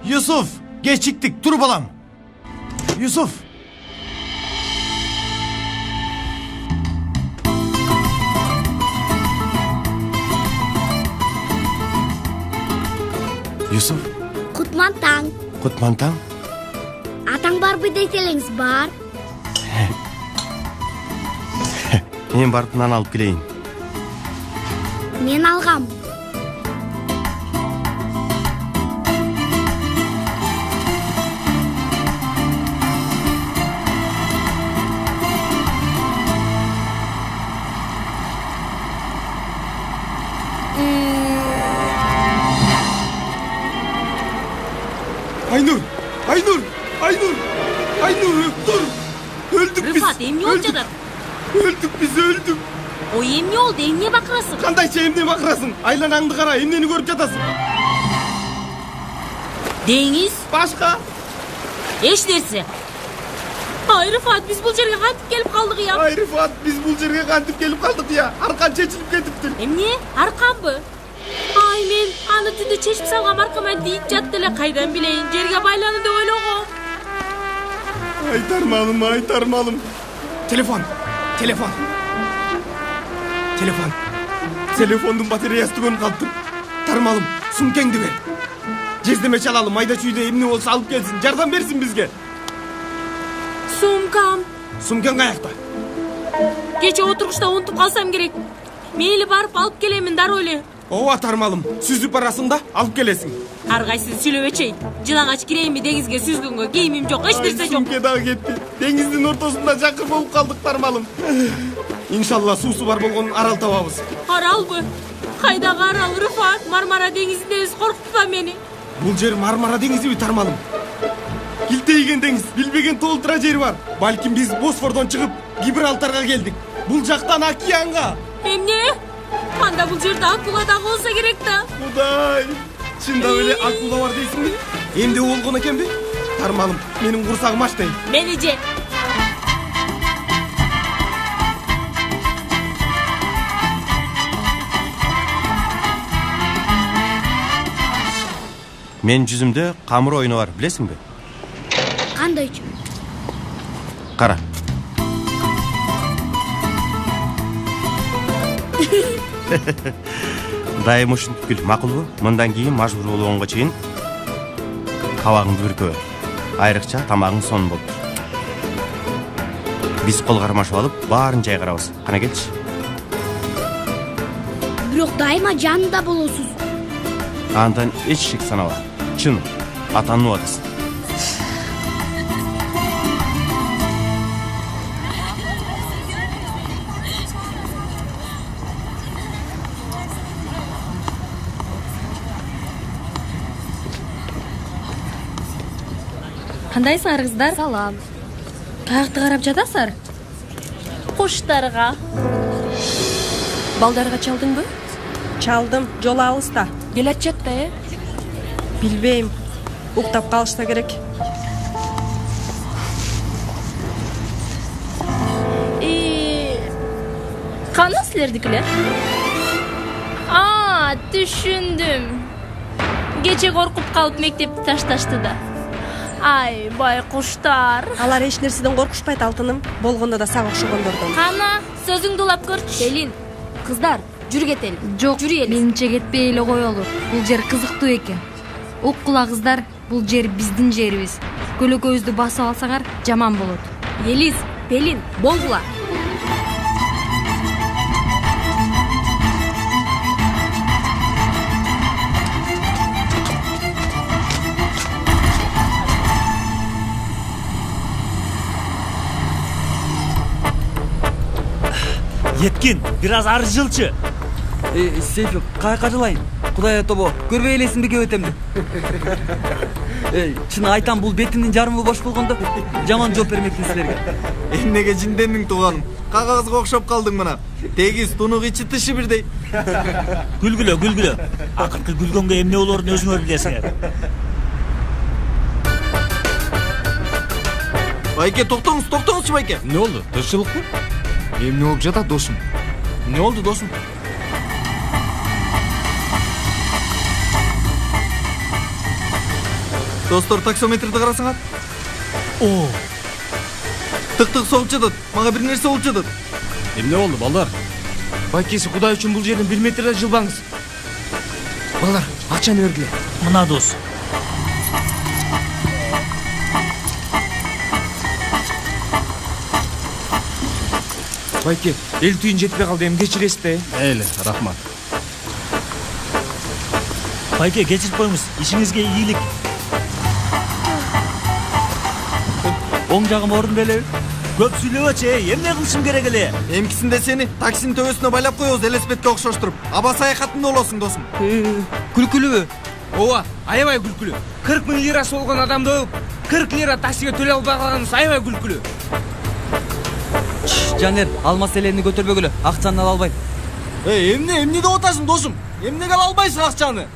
Yusuf, geciktik. Dur balam. Yusuf. Yusuf, Kutmantang. Kutmantang? Атаң барбы дейселеңиз, бар. Мен барып нан алып келейин. Мен алгам. Aynur, dur. Öldük biz. Rıfat, emni oldu da? Öldük biz, öldük. O emni oldu, emniye bakırasın? Kandayça emniye bakırasın? Aylanаңды kara, emneni görüp jatasın. Deniz? Başka? Eş nerse? Ay Rıfat, biz bu жерге kantip gelip kaldık ya. Ay Rıfat, biz bu жерге kantip gelip kaldık ya. Arkan çeçilip ketiptir. Emniye? Arkan mı? Ay men anı tündü çeşip salgam arkama deyip jattı ele kaydan bileyin. Жерге baylanı da öyle o. Ay tarmalım. Telefon. Telefondun bataryası tügön kalktı. Tarmalım, sumkengdi ver. Cezdeme çalalım, ayda çüyde emni olsa alıp gelsin. Jardan versin bizge. Sumkam. Sumken kayakta. Gece oturuşta unutup kalsam gerek. Meyli barıp alıp gelemin dar öyle. Ova tarmalım, süzüp arasında alıp gelesin. Argaysiz sülöveçey. Cılan aç gireyim mi denizge süzgünge giyimim çok, hiç derse yok. Sumke daha gitti. Denizin ortasında çakır bolup kaldık tarmalım. İnşallah susu var bolgon aral tababız. Aral mı? Haydağı aral Rıfat, Marmara Denizi'ndeyiz, korkutma beni. Bul yer Marmara Denizi mi tarmalım? Kilteyigen deniz, bilbegen толтыра жери var. Balkim biz Bosfor'dan çıkıp Gibraltar'a geldik. Bul jaktan Akiyan'a. Emne? Anda bu жерде akula da olsa gerek da. Buday. Çında öyle akula var değilsin mi? Hem de olgun eken mi? Tarmalım, benim kursağım açtayım. Benice. Men жүзүмдө камыр oyunu var, билесиңби? Кандайчы? Кара. Дайым ушинтип күл, макулбу? Мындан кийин мажбур болгонго чейин кабагыңды бүркөбө. Айрыкча тамагың сон болуп. Биз кол кармашып алып, баарын жайгарабыз. Кана келчи. Бирок дайыма жанында болосуз. Андан эч шек санаба. Чын, атанып атасың. Кандайсыңар кыздар? Салам. Каякты карап жатасыңар? Куштарга. Балдарга чалдыңбы? Чалдым, жол алыста. Келет жатта, Билбейм. Уктап калышса керек. Кана силердикилер? Түшүндүм. Кече коркуп калып мектепти ташташты да. Ай, байкуштар. Алар эч нерседен коркушпайт, алтыным. Болгондо да сага окшогондордон. Кана, сөзүңдү улап көрчү. Белин, кыздар, жүрү кетели. Жок, менимче кетпей эле коелу. Бул жер кызыктуу экен. Уккула кыздар, бул жер биздин жерибиз. Көлөкөбүздү басып алсаңар жаман болот. Елиз, Белин, болгула. Еткин, biraz ары жылчы. Сейфи, каяка жылайын? Кудай тобо, көрбөй элесиңби кебетемди? Чын айтам, бул бетимдин жарымы бош болгондо жаман жооп бермекмин силерге. Эмнеге жинденdiң тууганым? Кагазга окшоп калдың мына. Тегиз тунук ичи тышы бирдей. Күлгүлө. Акыркы күлгөнгө эмне болорун өзүңөр билесиңер. Байке, токтоңуз, байке. Не болду? Тырчылыкпы? Эмне болуп жатат, досум? Не болду, досум? Достор, таксометрди карасаңар. Тык-тык соғып жатат. Мага бир нерсе болуп жатат. Эмне болду, балдар? Байкеси, Кудай үчүн бул жерден 1 метрде жылбаңыз. Балдар, акчаны бергиле. Мына дос. Байке, эл түйүн жетпей калды, эми кечиресиз да. Рахмат. Байке, кечирип коюңуз. Ишиңизге ийгилик. Оң жагым орун белеби? Көп сүйлөбөчү, эмне кылышым керек эле? Эмкисинде сени таксинин төбөсүнө байлап коебуз, элеспетке окшоштуруп. Аба саякатында болосуң, досум. Күлкүлүбү? Ооба, аябай күлкүлүү. 40 000 лирасы болгон адамды 40 лира таксиге төлөй албай калганыбыз аябай күлкүлүү. Жанер, алмас элени көтөрбөгүлө, акчаны ала албайм. Эмне деп атасың, досум? Эмнеге ала албайсың акчаны?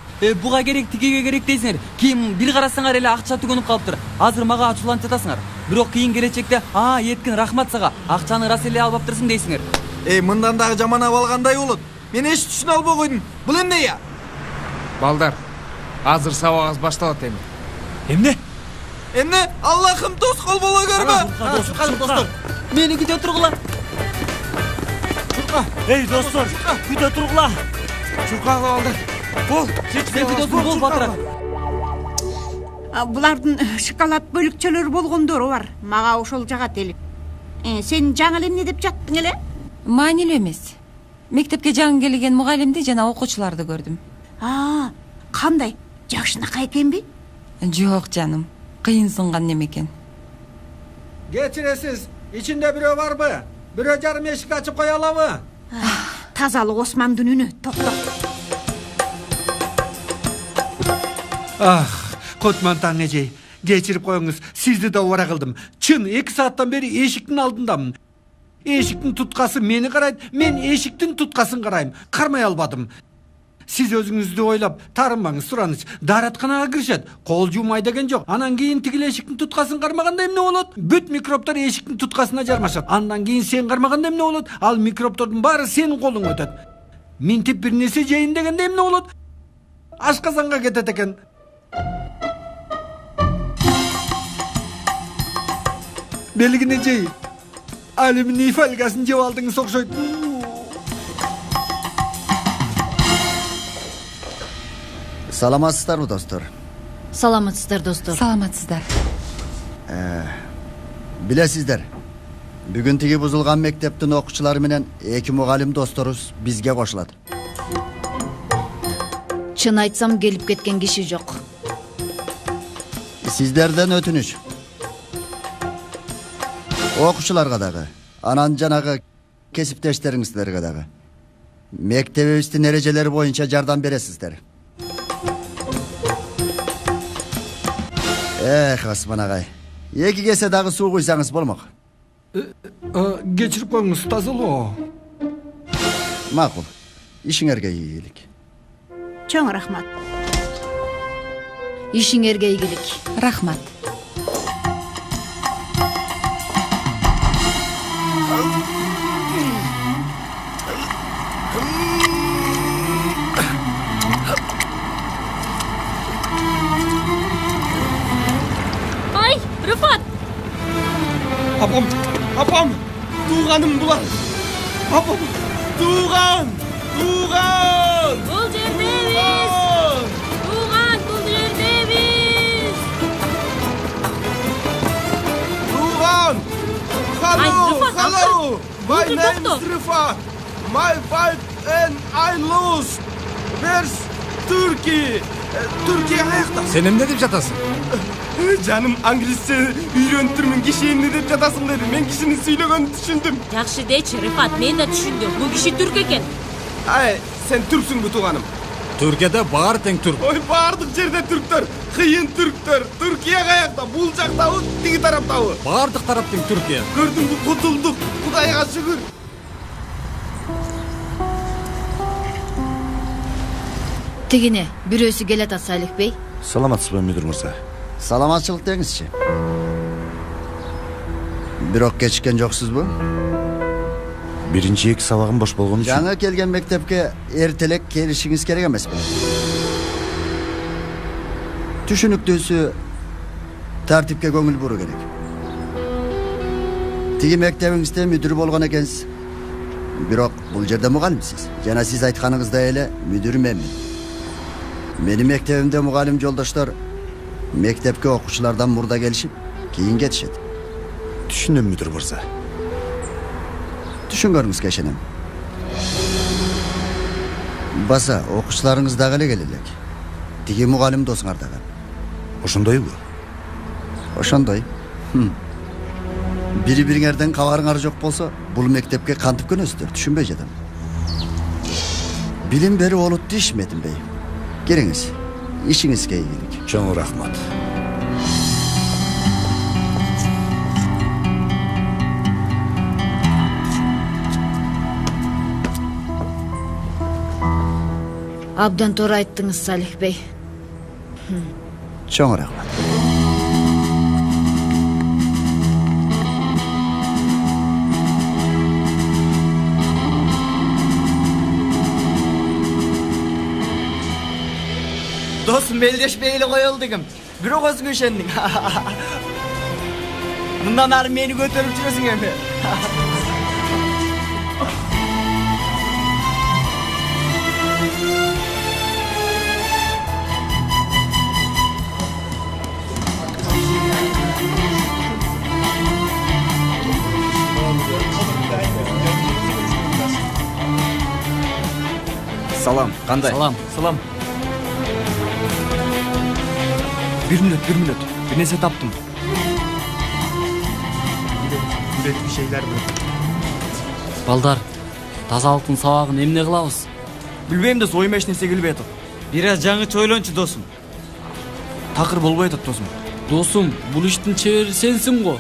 Буга керек, тигиге керек дейсиңер. Кийин бир карасаңар эле акча түгөнүп калыптыр. Азыр мага ачууланып жатасыңар. Бирок кийин келечекте, Еткин, рахмат сага. Акчаны ырас эле албаптырсың дейсиңер. Мындан дагы жаман абал кандай болот? Мен эч түшүнө албай койдум. Бул эмне я? Балдар, азыр сабагыбыз башталат эми. Эмне? Аллахым, тоскоол боло көрбө. Достор, мени күтө тургула. Эй, достор, күтө тургула. Чуркагы балдар. Бол, Сен күтө тур, бол батыраак. Булардын шоколад бөлүкчөлөрү болгондору бар. Мага ошол жагат эле. Сен жаңы эле эмне деп жаттың эле? Маанилүү эмес. Мектепке жаңы келген мугалимди жана окуучуларды көрдүм. Кандай? Жакшынакай экенби? Жок, жаным. Кыйынсынган неме экен. Кечиресиз, ичинде бирөө барбы? Бирөө жарым эшик ачып кое алабы? Тазалык Османдын үнү, токто. Котман таң эжей, кечирип коюңуз, сизди да убара кылдым. Чын 2 сааттан бери эшиктин алдындамын. Эшиктин туткасы мени карайт, мен эшиктин туткасын карайм. Кармай албадым. Сиз өзүңүздү ойлоп, тарынбаңыз, Сураныч. Дааратканага киришет, кол жуумай деген жок. Анан кийин тигил эшиктин туткасын кармаганда эмне болот? Бүт микробтор эшиктин туткасына жармашат. Андан кийин сен кармаганда эмне болот? Ал микробтордун баары сенин колуңа өтөт. Минтип бир нерсе жейин дегенде эмне болот? Ашказанга кетет экен. Белгине жей. Алюминий фольгасын жеп алдыңыз окшойт. Саламатсыздарбы достор? Саламатсыздар достор. Саламатсыздар. Билесиздер, бүгүн тиги бузулган мектептин окуучулары менен 2 мугалим досторубуз бизге кошулат. Чын айтсам келип кеткен киши жок. Сиздерден өтүнүч. Окуучуларга дагы, анан жанагы кесиптештериңиздерге дагы мектебибиздин эрежелери боюнча жардам бересиздер. Осман агай, 2 кесе дагы суу куйсаңыз болмок. Кечирип коюңуз, тазалоо. Макул. Ишиңерге ийгилик. Чоң рахмат. Ишиңерге ийгилик. Рахмат. Ай, Рыфат! Апам, туғаным бұлар. Апам, туған! Бул жердебиз! Туған, бул жердебиз! Туған! Hello! My name is Rıfat. My wife and I lost. Where's Turkey? Türkiye ayakta. Sen emne deyip жатасың? Canım İngilizce үйрөнтүрмүн, киши эмне деп жатасың деди. Мен кишинин сүйлөгөнүн түшүндүм. Жакшы дечи, Рыфат, мен да түшүндүм. Бул киши түрк экен. Sen Türksüngбү туганым? Түркияда баары тең түрк. Ой, баардык жерде түрктөр, кыйын түрктөр. Түркия каякта? Бул жактабы, тиги тараптабы? Баардык тарап тең Түркия. Көрдүңбү, кутулдук. Кудайга шүгүр. Тигине бирөөсү келатат, Салих бей. Саламатсызбы, мүдүр мырза? Саламатчылык деңизчи. Бирок кечиккен жоксузбу? Биринчи 2 сабагым бош болгон үчүн. Жаңы келген мектепке эртелек келишиңиз керек эмеспи? Түшүнүктүүсү тартипке көңүл буруу керек. Тиги мектебиңизде мүдүр болгон экенсиз. Бирок бул жерде мугалимсиз. Жана сиз айтканыңыздай эле мүдүр менмин. Менин мектебимде мугалим жолдоштор мектепке окуучулардан мурда келишип, кийин кетишет. Түшүндүм, мүдүр мырза. Түшүнгөнүңүзгө ишенем. Баса, окуучуларыңыз дагы эле келелек. Тиги мугалим досуңар дагы. Ошондойбу? Ошондой. Бири-бириңерден кабарыңар жок болсо, бул мектепке кантип көнөсүздөр, түшүнбөй жатам. Билим берүү олуттуу иш Метинбей. Келиңиз, ишиңизге ийгилик. Чоң рахмат. Абдан туура айттыңыз, Салих бей. Чоң рахмат. Досым, белдешпей эле коелу дегем. Бирок өзүңө ишендиң. Мындан ары мени көтөрүп жүрөсүң эми. Салам, кандай? Салам. Bir minut. Bir nese taptım. Bir şeyler mi? Балдар, тазалыктын сабагын эмне кылабыз? Билбейм да, союм эч нерсе келбей атат. Бир аз жаңыча ойлончу досум. Такыр болбой атат досум. Досум, бул иштин чебери сенсиң го.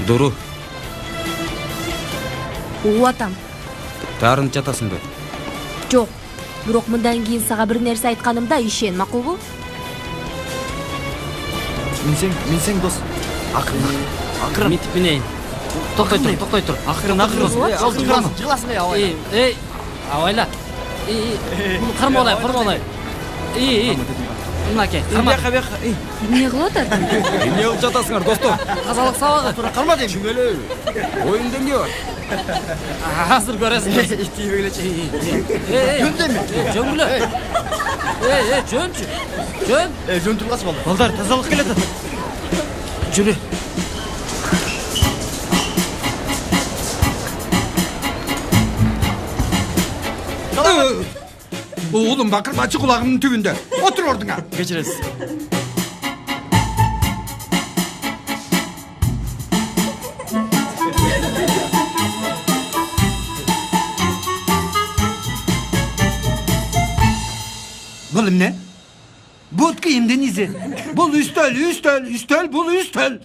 Дуру, Угуп атам. таарынып жатасыңбы? Жок. Бирок мындан кийин сага бир нерсе айтканымда ишен, макулбу? Минсең дос. Акырын. Митип минейин. Токтой тур. Акырын. Жыласың абайла. Кармалай. мынакей бияка эмне кылып атат? эмне кылып жатасыңар достор? тазалык сабагы тура карма дейм. Чүң эле. Оюңда эмне бар? азыр көрөсүңөр. Жөндөмү? Жөнгүлө. Жөнчү. Жөн. Жөн тургасы балдар. Балдар, тазалык келет атат. Жүрү. Oğlum bakırmacı kulağımın tübünde. Otur orduna. Geçiresiz. Oğlum ne? Bu kıyımdan izi. Bul üstel, bul üstel.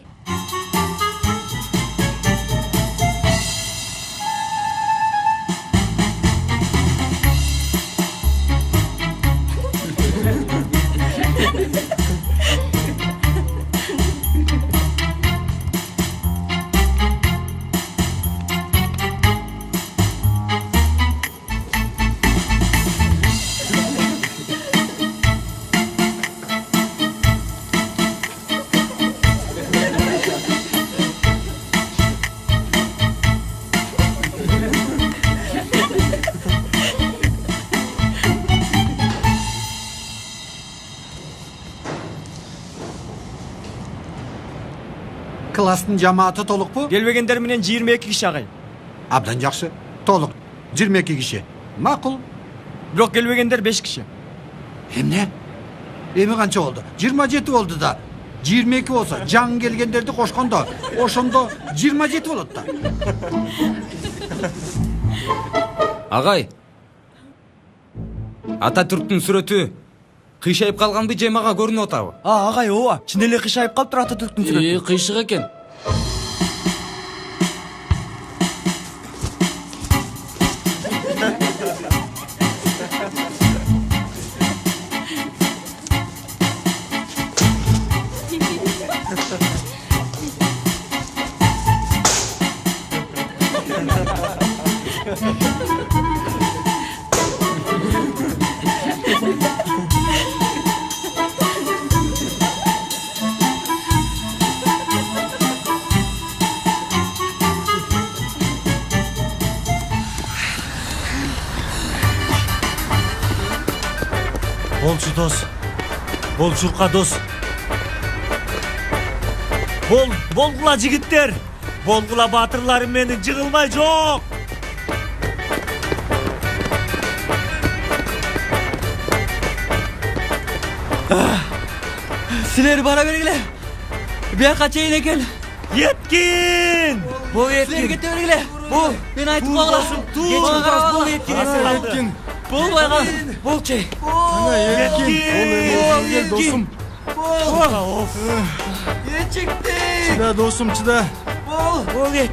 Klasın cemaati toluk bu. Gelbegender menen 22 kişi agay. Abdan жақсы. Toluk. 22 kişi. Makul. Bирок gelbegender 5 kişi. Hem ne? Emi kança oldu? 27 oldu da. 22 olsa can gelgenlerdi koşkanda. Oşonda 27 oldu da. Агай. Ататүрктүн сүрөтү кыйшайып калганбы же мага көрүнүп атабы? Агай, ооба. Чын эле кыйшайып калыптыр Ататүрктүн сүрөтү. Кыйшык экен. Болчу дос. Болчурка дос. Болгула жигиттер. Болгула батырларым менин жыгылмай жок. Силер бара бергиле. Бияка чейин экен. Yetkин! Бул Yetkин. Силер кете бергиле. Бул мен айтып койгула. Бул Yetkин. Бул байган. Бул чей. Yetkин! Досум. Çıda dostum çıda.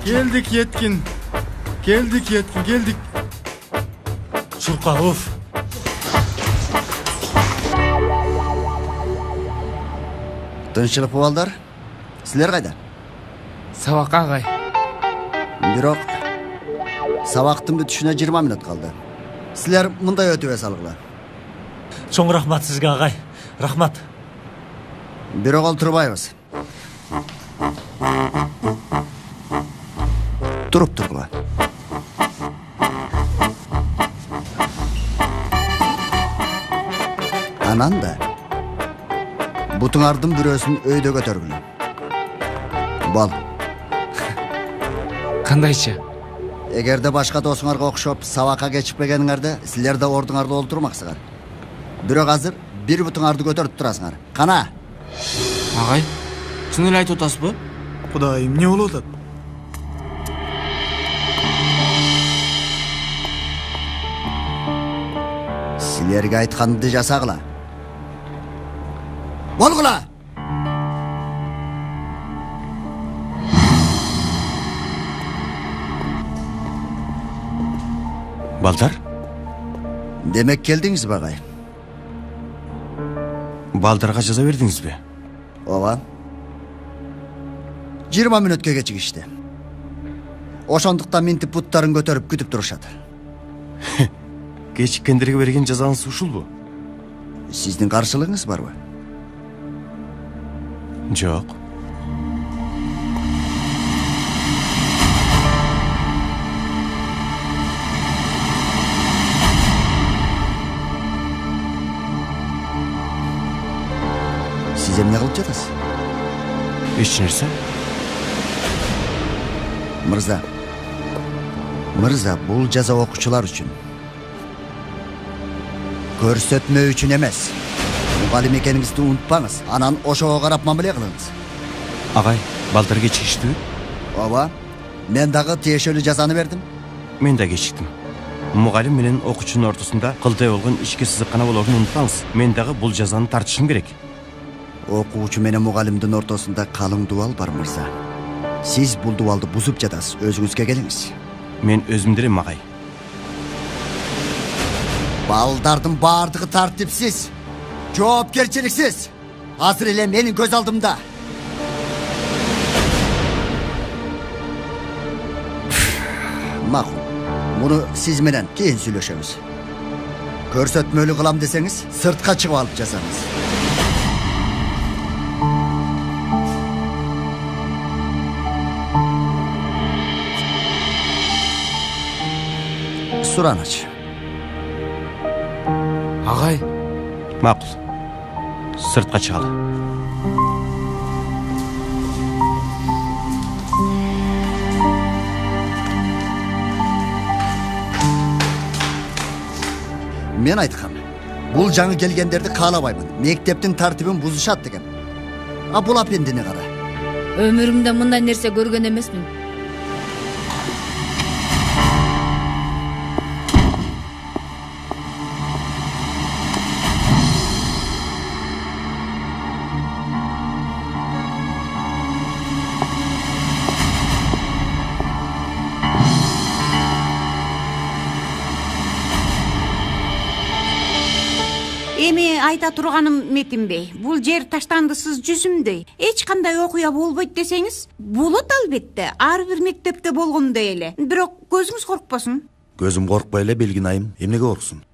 Geldik Yetkin. Geldik. Çurka of. Тынчылык балдар. Силер кайда? Сабакка агай. Бирок сабактын бүтүшүнө 20 мүнөт калды. Силер мындай өтүбө салгыла. Чоң рахмат сизге агай. Рахмат. Бирок олтурбайбыз. Туруп тургула. Анан да бутуңардын бирөөсүн өйдө көтөргүлө. Бол. Кандайча? Эгерде башка досуңарга окшоп сабакка кечикпегениңерде, силер да ордуңарда олтурмаксыңар. Бирок азыр бир бутуңарды көтөрүп турасыңар. Кана? Агай, чын эле айтып атасызбы? Кудайым, эмне болуп атат? Силерге айтканды жасагыла. Болгула! Балдар? Демек келдиңизби агай? Балдарга жаза бердиңизби? Ооба. 20 мүнөткө кечигишти. Ошондуктан минтип буттарын көтөрүп күтүп турушат. Кечиккендерге берген жазаңыз ушулбу? Сиздин каршылыгыңыз барбы? Жоқ. Siz emне кылып жатасыз? Эч нерсе. Мырза, бул жаза окуучулар үчүн. Көрсөтмө үчүн эмес. Мугалим экениңизди унутпаңыз. Анан ошого карап мамиле кылыңыз. Агай, балтыр кечиктиби? Ооба. Мен дагы тиешелүү жазаны бердим. Мен да кечиктим. Мугалим менен окуучунун ортосунда кылдай болгон ички сызыккана болоорун унутпаңыз. Мен дагы бул жазаны тартышым керек. Окуучу менен мугалимдин ортосунда калың дубал бар, мырза. Сиз бул дубалды бузуп жатасыз. Өзүңүзгө келиңиз. Мен өзүм делем, агай. Балдардын баардыгы тартипсиз, жоопкерчиликсиз. Азыр эле менин көз алдымда. Макул. Муну сиз менен кийин сүйлөшөбүз. Көрсөтмөлү кылам десеңиз, сыртка чыгып алып жазаңыз. Сураныч. Агай. Макул. Сыртка чыгалы. Мен айткам. Бул жаңы келгендерди каалабаймын. Мектептин тартибин бузушат деген. А бул апендини кара. Өмүрүмдө мындай нерсе көргөн эмесмин. Эми айта турганым Метинбей, бул жер таштандысыз жүзүмдөй. Эч кандай окуя болбойт десеңиз, болот албетте, ар бир мектепте болгондой эле. Бирок көзүңүз коркпосун. Көзүм коркпой эле, Белгинайым. Эмнеге корксун?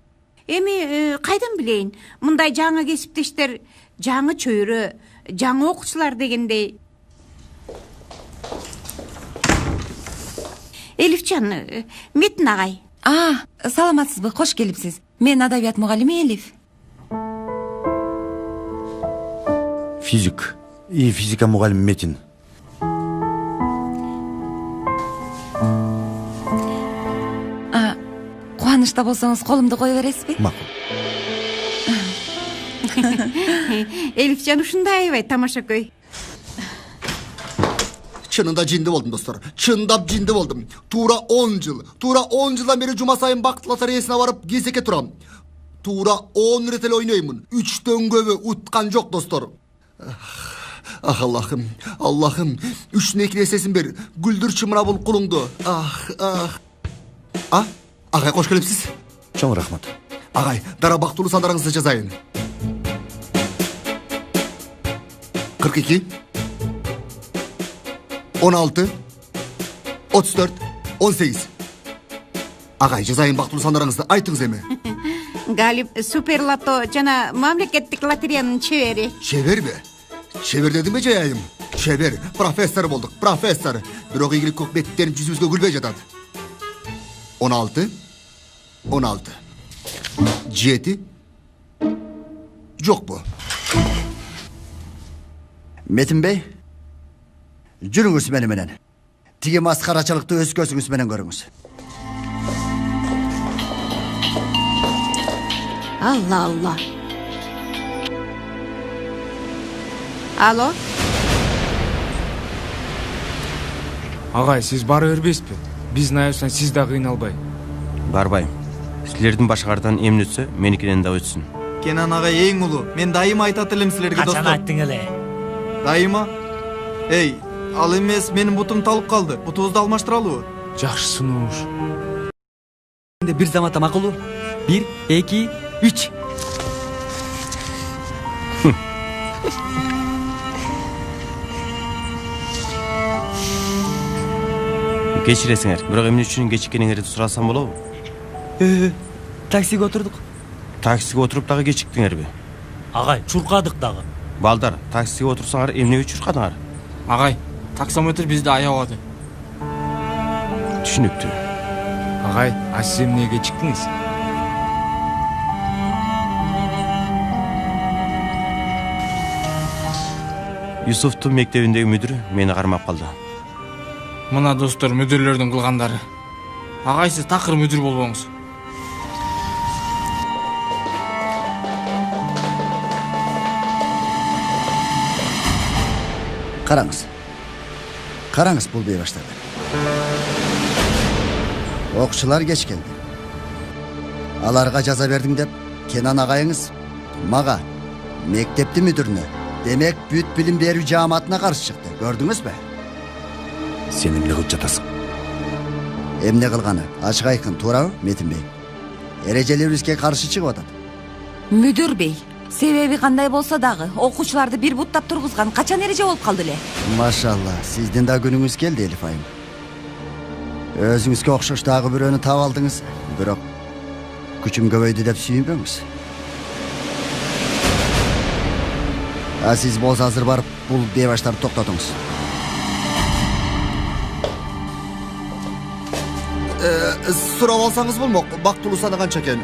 Эми кайдан билейин? Мындай жаңы кесиптештер, жаңы чөйрө, жаңы окуучулар дегендей. Элифжан, Метин агай. Саламатсызбы? Кош келипсиз. Мен адабият мугалими Элиф. Физик. Физика мугалим Метин. Кубанычта болсоңуз колумду кое бересизби? Макул. Элифжан ушундай аябай тамашакөй. Чынында жинди болдум, достор. Чындап жинди болдум. Туура 10 жыл. Тура 10 жылдан бери жума сайын бактылык лотереясына барып кезекке турам. Тура 10 рет эле ойноймун. 3төн көбү уткан жок, достор. Аллахым, Аллахым, 3-2 несесин бер. Гүлдүрчү мына бул кулуңду. Агай, кош келипсиз. Чоң рахмат. Агай, дара бактылуу сандарыңызды жазайын. 42 16 34 18. Агай, жазайын бактылуу сандарыңызды, айтыңыз эми. Галип супер лото жана мамлекеттик лотереянын чебери. Чеберби? Чебер дедимби жайайым? Чебер, профессор болдук, профессор. Бирок ийгилик көк беттерин жүзүбүзгө күлбөй жатат. 16 16 7 жокпу? Метинбей, жүрүңүз мени менен. Тиги маскарачылыкты өз көзүңүз менен көрүңүз. Алла. Алло? Агай, сиз бара бербейсизби? Биздин аябыздан сиз да кыйналбай. Барбайм. Силердин башкардан эмне өтсө, меникинен да өтсүн. Кенан агай эң улуу. Мен дайыма айтат элем силерге, достор. Качан айттың эле? Дайыма? Эй, ал эмес, менин бутум талып калды. Бутубузду алмаштыралыбы? Жакшы сунуш. Бир замата макулу. 1 2 3. Кечиресиңер, бирок эмне үчүн кечиккениңерди сурасам болобу? Таксиге отурдук. Таксиге отуруп дагы кечиктиңерби? Агай, чуркадык дагы. Балдар, таксиге отырсаңар эмне үчүн чуркадыңар? Агай, таксометр бизди аябады. Түшүнүктүү. Агай, сиз эмне кечиктиңиз? Юсуфтун мектебиндеги мүдүрү мени кармап калды. Мына достор мүдүрлөрдүн кылгандары. Агай, сиз такыр мүдүр болбоңуз. Караңыз бул бейбаштарды. Окуучулар кеч келди. Аларга жаза бердиң деп Кенан агайыңыз мага, мектептин мүдүрүнө, демек бүт билим берүү жааматына каршы чыкты. Көрдүңүз бе? Сен эмне кылып жатасың? Эмне кылганы? Ачык айкын, туурабы, Метин бей? Эрежелерибизге каршы чыгып атат. Мүдүр бей, себеби кандай болсо дагы окуучуларды бир буттап тургузган качан эреже болуп калды эле? Машалла, сиздин да күнүңүз келди, Элиф айым. Өзүңүзгө окшош дагы бирөөнү таап алдыңыз, бирок күчүм көбөйдү деп сүйүнбөңүз. Сиз болсо азыр барып бул бейбаштарды токтотуңуз. Сурап алсаңыз болмок, бактылуу саны канча экен?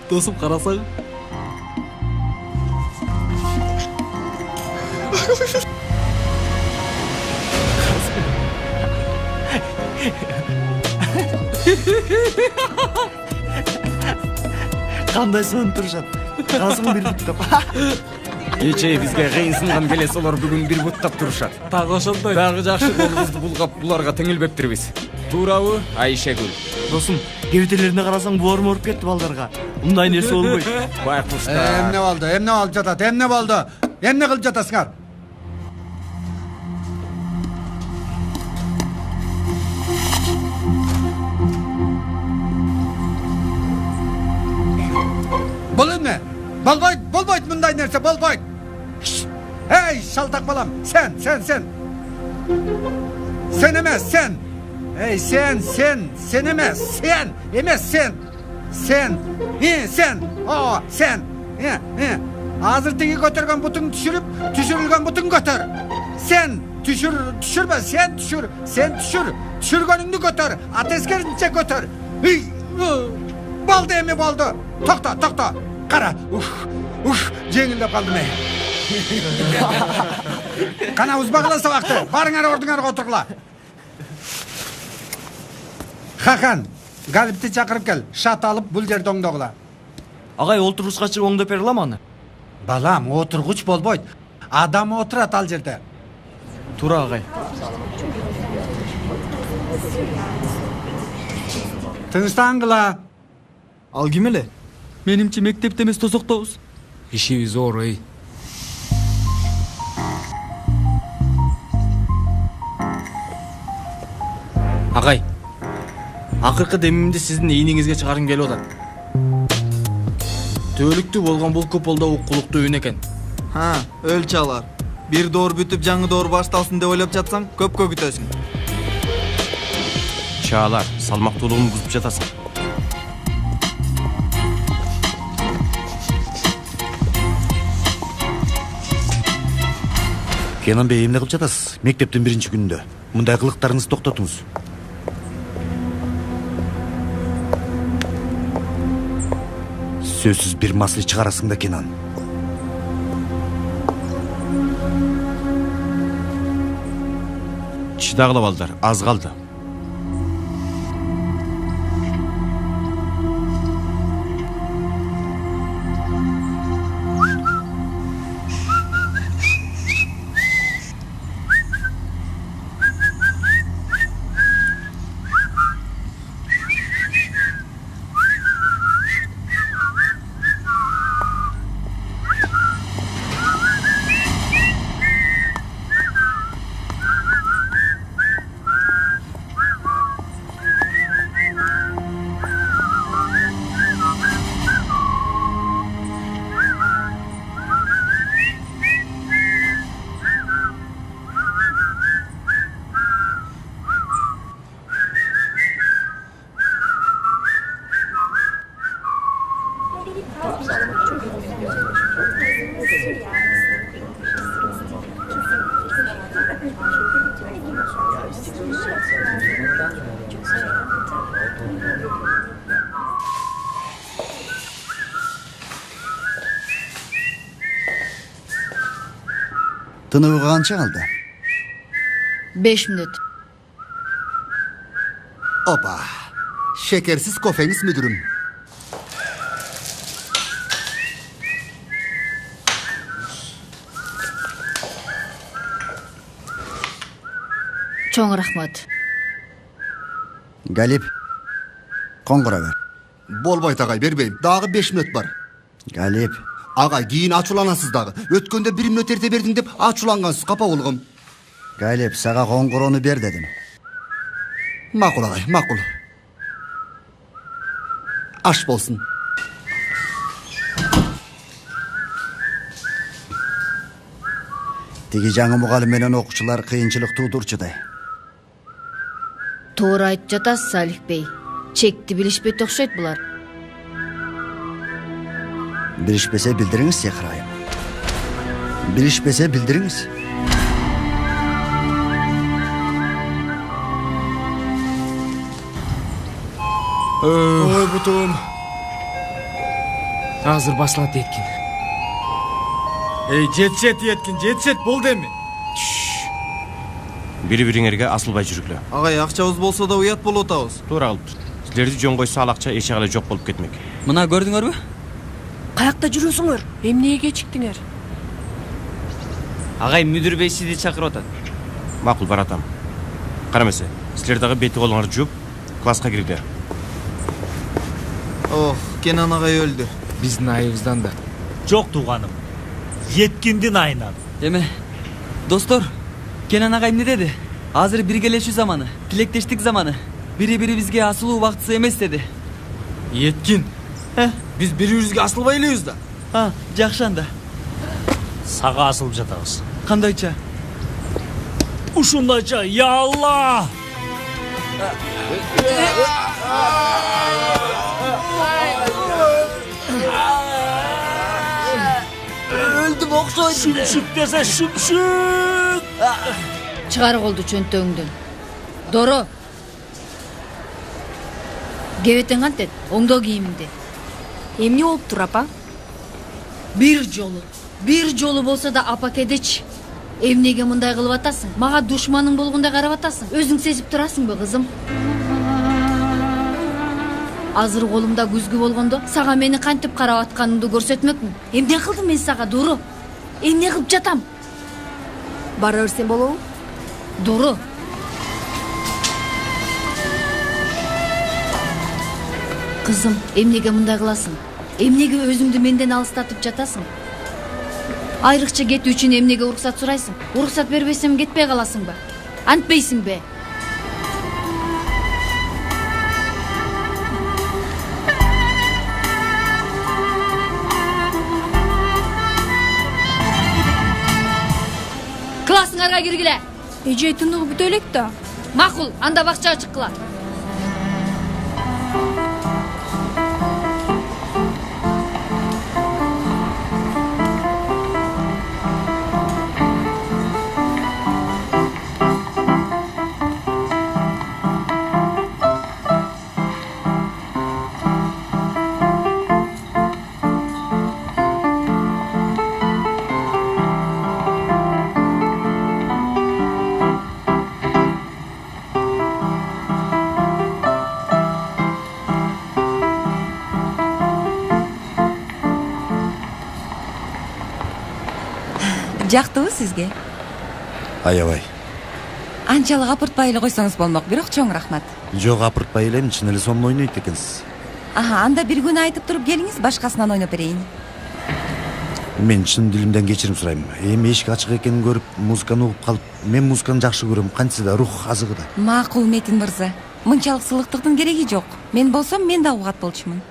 Досым, карасаң. Кандай сөнүп турушат? Карасаң бир буттап. Кече бизге кыйын сынган келе солар бүгүн бир буттап турушат. Дагы ошондой. Дагы жакшы колубузду булгап буларга теңилбептирбиз. Туурабы, Айшегүл? Досум, кебетелерине карасаң буарым оруп кетти балдарга. Мындай нерсе болбойт. Байкуштар. Эмне болду? Эмне болуп жатат? Эмне болду? Эмне кылып жатасыңар? Бул эмне? Болбойт мындай нерсе, болбойт. Эй, шалтак балам, сен. Сен эмес, сен. Эй, сен эмес, сен. Сен. Азыр тиги көтөргөн бутуң түшүрүлгөн бутуң көтөр. Сен түшүрбө, сен түшүр. Түшүргөнүңдү көтөр, атескеринче көтөр. Болду эми болду. Токто. Кара. Жеңилдеп калдым эй. Кана узбагыла сабакты. Барыңар ордуңарга отургула. Хакан, Галипти чакырып кел. Шат алып бул жерде оңдогула. Агай, олтургучка чыгып оңдоп бере аламы аны? Балам, отургуч болбойт. Адам отурат ал жерде. Туура, агай. Тынчтангыла. Ал ким эле? Менимче мектепте эмес, тозоктобуз. Ишибиз оор, эй. Агай, акыркы демимди сиздин ийниңизге чыгарым келип атат. Төөлүктүү болгон бул куполдо укулуктуу үн экен. Өлчү алар. Бир доор бүтүп жаңы доор башталсын деп ойлоп жатсаң, көпкө күтөсүң. Чаалар, салмактуулугун бузуп жатасың. Кенан бей, эмне кылып жатасыз? Мектептин биринчи күнүндө. Мындай кылыктарыңызды токтотуңуз. Сөзсүз бир масли чыгарасың да, Кенан. Чыдагыла балдар, аз калды. Tınığı kança kaldı? 5 minut. Opa. Şekersiz kofeniz müdürüm. Çoğun rahmat. Galip. Kongura ver. Bolbayt ağay berbeyim. Dağı 5 minut var. Galip. Ağay keyin açulanasız dağı. Ötkönde 1 minut erte berdim dep açulangansız kapa olgum. Galip sağa konguronu ber dedim. Makul ağay makul. Aş bolsun. Tigi жаңы мұғалім менен оқушылар қиынчылық тудурчудай. Туура айтып жатасыз, Салих бей. Чекти билишпейт окшойт булар. Билишпесе билдириңиз, Сехрайым. Билишпесе билдириңиз. Ой бутум. Азыр башылат Эткин. Эй, жетшет Эткин, жетшет болду эми. Бири-бириңерге асылбай жүрүклө. Агай, акчабыз болсо да уят болуп атабыз. Туура кылыптыр. Силерди жөн койсо ал акча эч калай жок болуп кетмек. Мына көрдүңөрбү? Каякта жүрөсүңөр? Эмнеге кечиктиңер? Агай, мүдүр бей сизди чакырып атат. Макул, баратам. Карамесе, силер дагы бети колуңарды жууп, класска киргиле. Ох, Кенан агай өлдү. Биздин айыбыздан да. Жок тууганым. Еткиндин айынан. Эме, достор, Кенан агай эмне деди? Азыр биргелешүү заманы, тилектештик заманы. Бири-бирибизге асылуу убактысы эмес деди. Еткин. Биз бири-бирибизге асылбай элебиз да. Жакшы анда. Сага асылып жатабыз. Кандайча? Ушундайча, я Аллах! Öldüm okşaydı. Şümşük dese şümşük. Чыгар колду чөнтөгүңдөн. Доро. Кебетең кантет, оңдоо кийимиңди. Эмне болуптур, апа? Бир жолу болсо да апаке дечи. Эмнеге мындай кылып атасың? Мага душманың болгондой карап атасың. Өзүң сезип турасыңбы, кызым? Азыр колумда күзгү болгондо, сага мени кантип карап атканымды көрсөтмөкмүн. Эмне кылдым мен сага, Доро? Эмне кылып жатам? Бара берсем болобу? Доро. Кызым, эмнеге мындай кыласың? Эмнеге өзүңдү менден алыстатып жатасың? Айрыкча кетүү үчүн эмнеге уруксат сурайсың? Уруксат бербесем кетпей каласыңбы? Антпейсиңби? Классыңарга киргиле. Эже тыныгы бүтө элек да. Макул, анда бакчага чыккыла. Жактыбы сизге? Аябай. Анчалык апыртпай эле койсоңуз болмок, бирок чоң рахмат. Жок, апыртпай элем, чын эле сонун ойнойт экенсиз. Анда бир күн айтып туруп келиңиз, башкасынан ойноп берейин. Мен чын дилимден кечирим сурайм. Эми эшик ачык экенин көрүп, музыканы угуп калып, мен музыканы жакшы көрөм, кантсе да рух азыгы да. Макул, Метин мырза. Мынчалык сылыктыктын кереги жок. Мен болсом, мен да угат болчумун.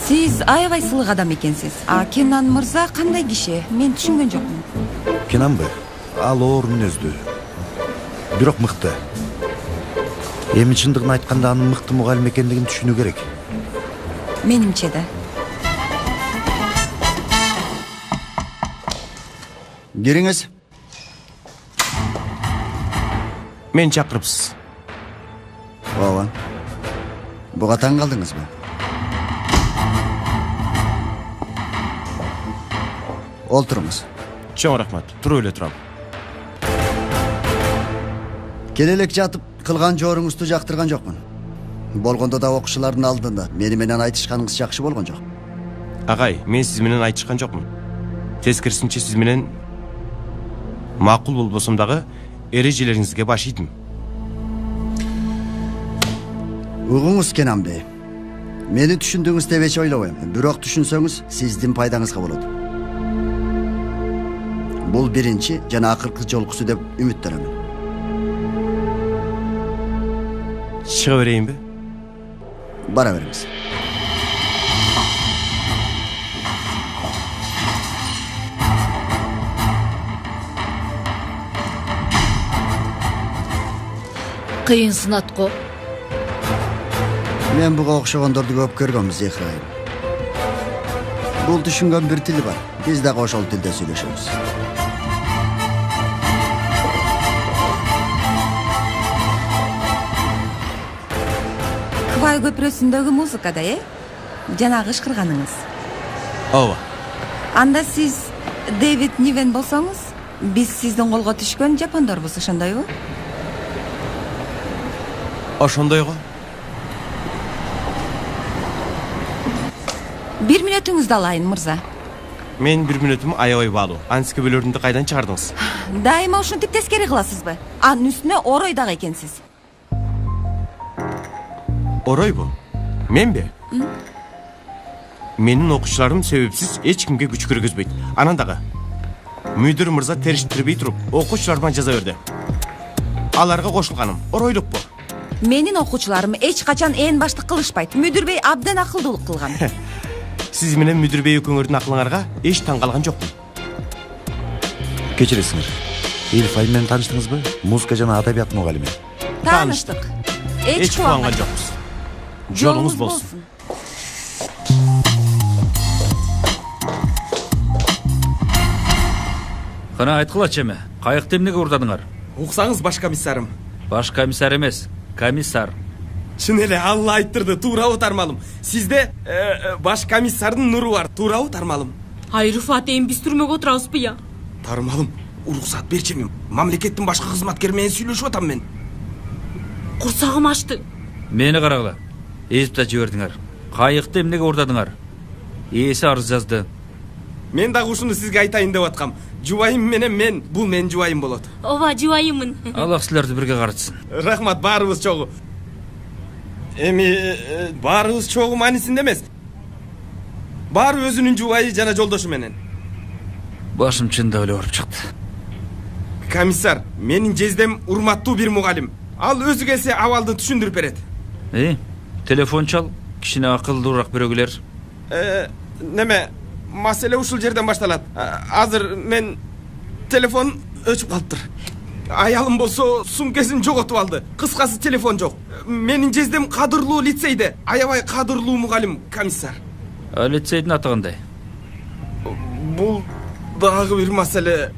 Сиз аябай сылык адам экенсиз. Кенан мырза кандай киши? Мен түшүнгөн жокмун. Кенанбы? Ал оор мүнөздүү. Бирок мыкты. Эми чындыгын айтканда анын мыкты мугалим экендигин түшүнүү керек. Менимче да. Giriңиз. Мен чакырыпсыз. Ооба. Буга таң калдыңызбы? Олтуруңуз. Чоң рахмат. Туруп эле турам. Келелек жатып кылган жоруңузду жактырган жокмун. Болгондо да окуучулардын алдында мени менен айтышканыңыз жакшы болгон жок. Агай, мен сиз менен айтышкан жокмун. Тескерисинче сиз менен макул болбосом дагы эрежелериңизге баш ийдим. Угуңуз Кенан Бey. Мени түшүндүңүз деп эч ойлобойм. Бирок түшүнсөңүз сиздин пайдаңызга болот. Бул биринчи жана акыркы жолкусу деп үмүттөнөмүн. Чыга берейинби? Бара бериңиз. Кыйын сынат го. Мен буга окшогондорду көп көргөм, Зехрайым. Бул түшүнгөн бир тили бар. Биз дагы ошол тилде сүйлөшөбүз. Кыбай көпүрөсүндөгү музыкада, Жанагы ышкырганыңыз. Ооба. Анда сиз Дэвид Нивен болсоңуз, биз сиздин колго түшкөн жапондорбуз, ошондойбу? Ошондойго. Бир мүнөтүңүздү алайын, мырза. Мен бир мүнөтүм аябай баалуу. Антике бөлөрүндү кайдан чыгардыңыз? Дайыма ушинтип тескери кыласызбы? Анын үстүнө орой дагы экенсиз. Оройбу? Менби? Менин окуучуларым себепсиз эч кимге күч көргөзбөйт. Анан дагы мүдүр мырза териштирбей туруп окуучуларыма жаза берди. Аларга кошулганым оройлукпу? Менин окуучуларым эч качан ээн баштык кылышпайт. Мүдүр бей абдан акылдуулук кылган. Сиз менен мүдүр бей экөөңөрдүн акылыңарга эч таң калган жокмун. Кечиресиңер. Элфай менен тааныштыңызбы? Музыка жана адабият мугалими. Тааныштык. Эч кубанган жокпуз. Жолуңуз болсун. Кана айткылачы эме, кайыкты эмнеге урдадыңар? Уксаңыз, баш комиссарым. Баш комиссар эмес, комиссар. Чын эле Алла айттырды, туурабы тармалым? Сизде баш комиссардын нуру бар, туурабы тармалым? Ай, Руфат, эми биз түрмөгө отурабызбы я? Тармалым, уруксат берчи, мен мамлекеттин башкы кызматкери менен сүйлөшүп атам мен. Курсагым ачты. Мени карагыла. Эзипта жибердиңер. Кайыкты эмнеге урдадыңар? Ээси арыз жазды. Мен дагы ушуну сизге айтайын деп аткам. Жубайым менен мен, бул менин жубайым болот. Ооба, жубайыммын. Аллах силерди бирге карытсын. Рахмат, баарыбыз чогуу. Эми баарыбыз чогуу маанисинде эмес. Баары өзүнүн жубайы жана жолдошу менен. Башым чында эле ооруп чыкты. Комиссар, менин жездем урматтуу бир мугалим. Ал өзү келсе абалды түшүндүрүп берет. Телефон чал, кичине акылдуураак бирөөлөр. Неме, маселе ушул жерден башталат. Азыр мен телефон өчүп калыптыр. Аялым болсо сумкесин жоготуп алды. Кыскасы телефон жок. Менин жездем кадырлуу лицейде, аябай кадырлуу мугалим, комиссар. Лицейдин аты кандай? Бул дагы бир маселе.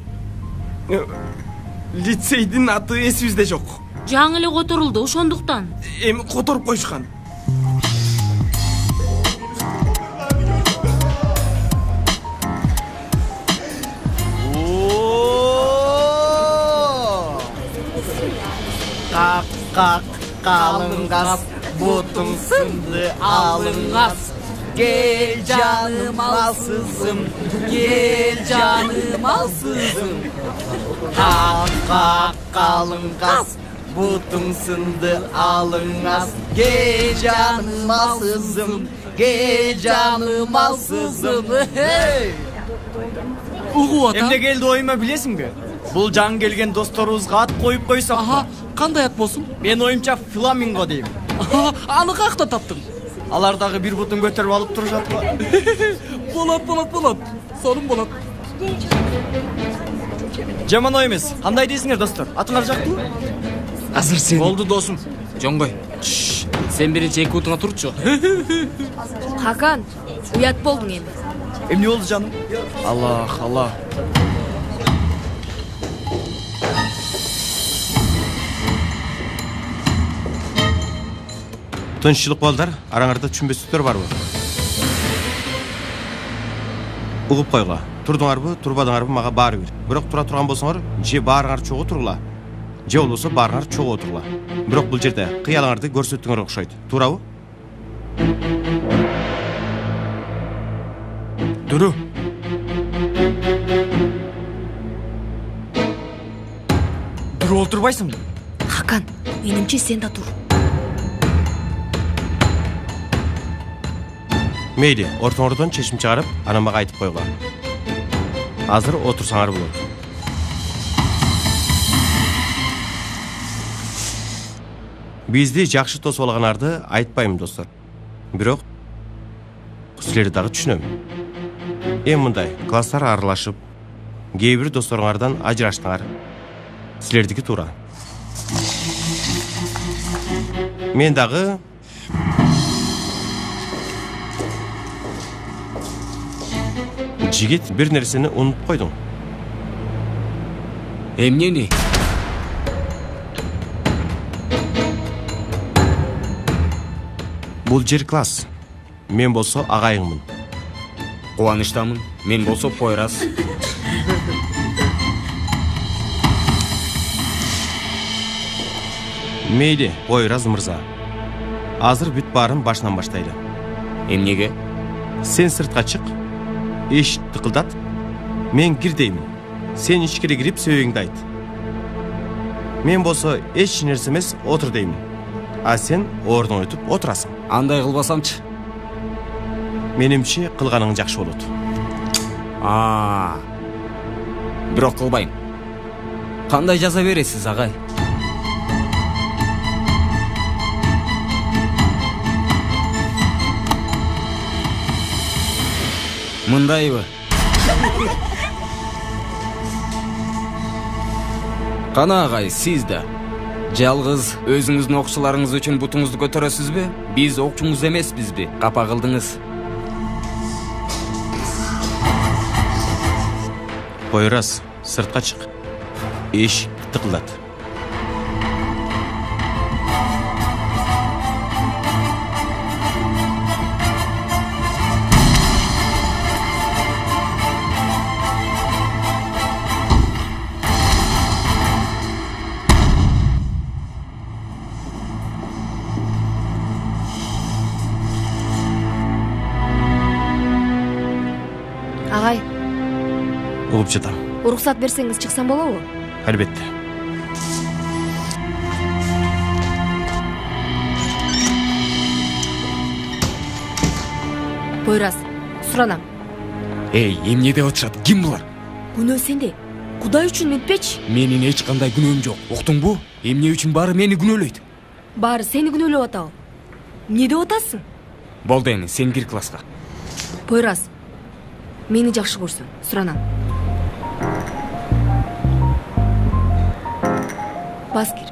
Лицейдин аты эсибизде жок. Жаңы эле которулду, ошондуктан. Эми которуп коюшкан. Как калың газ, бутуң сынды алың газ. Gel canım alsızım, gel canım alsızım. Kak kalın gaz, butun sındı alın gaz. Gel canım alsızım, gel canım alsızım. Угу ата. Эмне келди оюма билесиңби? Бул жаңы келген досторубузга ат коюп койсок. Аха, кандай ат болсун? Мен оюмча фламинго дейм. Аны каякта таптың? Алар дагы бир бутун көтөрүп алып турушат го. Болот. Сонун болот. Жаман ой эмес. Кандай дейсиңер, достор? Атыңар жактыбы? Азыр сен. Болду досум. Жоңгой. Сен биринчи эки бутуңа турчу. Хакан, уят болдуң эми. Эмне болду жаным? Аллах. Тынччылык балдар, араңарда түшүнбөстүктөр барбы? Угуп койгула. Турдуңарбы, турбадыңарбы мага баары бир. Бирок тура турган болсоңор, же баарыңар чогуу тургула, же болбосо баарыңар чогуу тургула. Бирок бул жерде кыялыңарды көрсөттүңөр окшойт. Туурабы? Дуру. Дуру олтурбайсыңбы? Хакан, менимче сен да тур. Мейли, ортоңордон чечим чыгарып, анан мага айтып койгула. Азыр отурсаңар болот. Бизди жакшы тосулаганарды айтпайм, достор. Бирок силерди дагы түшүнөм. Мындай, класстар аралашып, кээ бир досторуңардан ажыраштыңар. Силердики туура. Мен дагы жигит бир нерсени унутуп койдуң. Эмнени? Бул жер класс. Мен болсо агайыңмын. Кубанычтамын. Мен болсо Пойрас. Мейли, Пойрас мырза. Азыр бүт баарын башынан баштайлы. Эмнеге? Сен сыртка чык. Эшик тыкылдат. Мен кир деймин. Сен ичкире кирип сөйүңдү айт. Мен болсо эч нерсе эмес, отур деймин. А сен ордуңа өтүп отурасың. Андай кылбасамчы? Менимче кылганың жакшы болот. Бирок кылбайм. Кандай жаза бересиз, агай? Мындайбы? Кана агай, сиз да жалгыз өзүңүздүн окуучуларыңыз үчүн бутуңузду көтөрөсүзбү? Биз окуучуңуз эмеспизби? Капа кылдыңыз. Пойрас, сыртка чык. Эшик тыкылдат. Агай, Угуп жатам. уруксат берсеңиз чыксам болобу? Албетте. Пойрас, суранам. Эмне деп атышат? Ким булар? Күнөө сенде. Кудай үчүн ментпечи. Менин эч кандай күнөөм жок. Уктуңбу? Эмне үчүн баары мени күнөөлөйт? Баары сени күнөөлөп атабы? Эмне деп атасың? Болду эми, сен кир класска. Пойрас, мени жакшы көрсүң, суранам. Бас кир.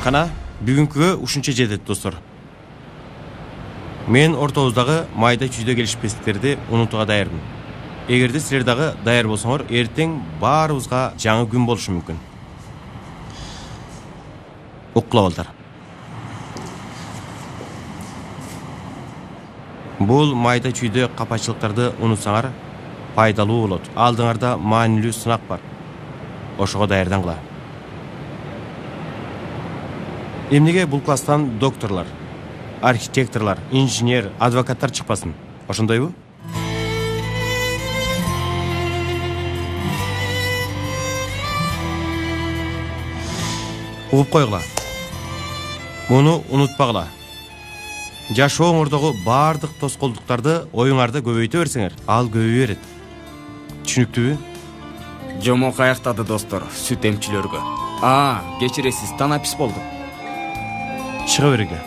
Кана, бүгүнкүгө ушунча жетет, достор. Мен ортоңуздагы майда чүйдө келишпестиктерди унутууга даярмын. Эгерде силер дагы даяр болсоңор, эртең баарыбызга жаңы күн болушу мүмкүн. Уккула балдар. Бул майда чүйдө капачылыктарды унутсаңар, пайдалуу болот. Алдыңарда маанилүү сынак бар. Ошого даярдангыла. Эмнеге бул класстан докторлар, архитекторлар, инженер, адвокаттар чыкпасын? Ошондойбу? Угуп койгула. Муну унутпагыла. Жашооңордогу баардык тоскоолдуктарды оюңарда көбөйтө берсеңер, ал көбөйө берет. Түшүнүктүүбү? Жомок аяктады, достор, сүт эмчилөргө. Кечиресиз, танапис болду. Чыга берге.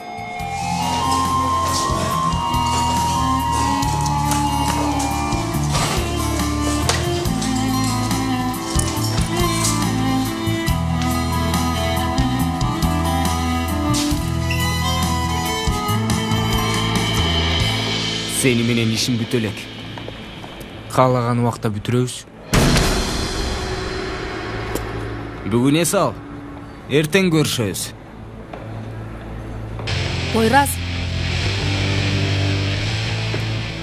Сени менен ишим бүтө элек. Каалаган убакта бүтүрөбүз. Бүгүн эс ал. Эртең көрүшөбүз. Пойраз.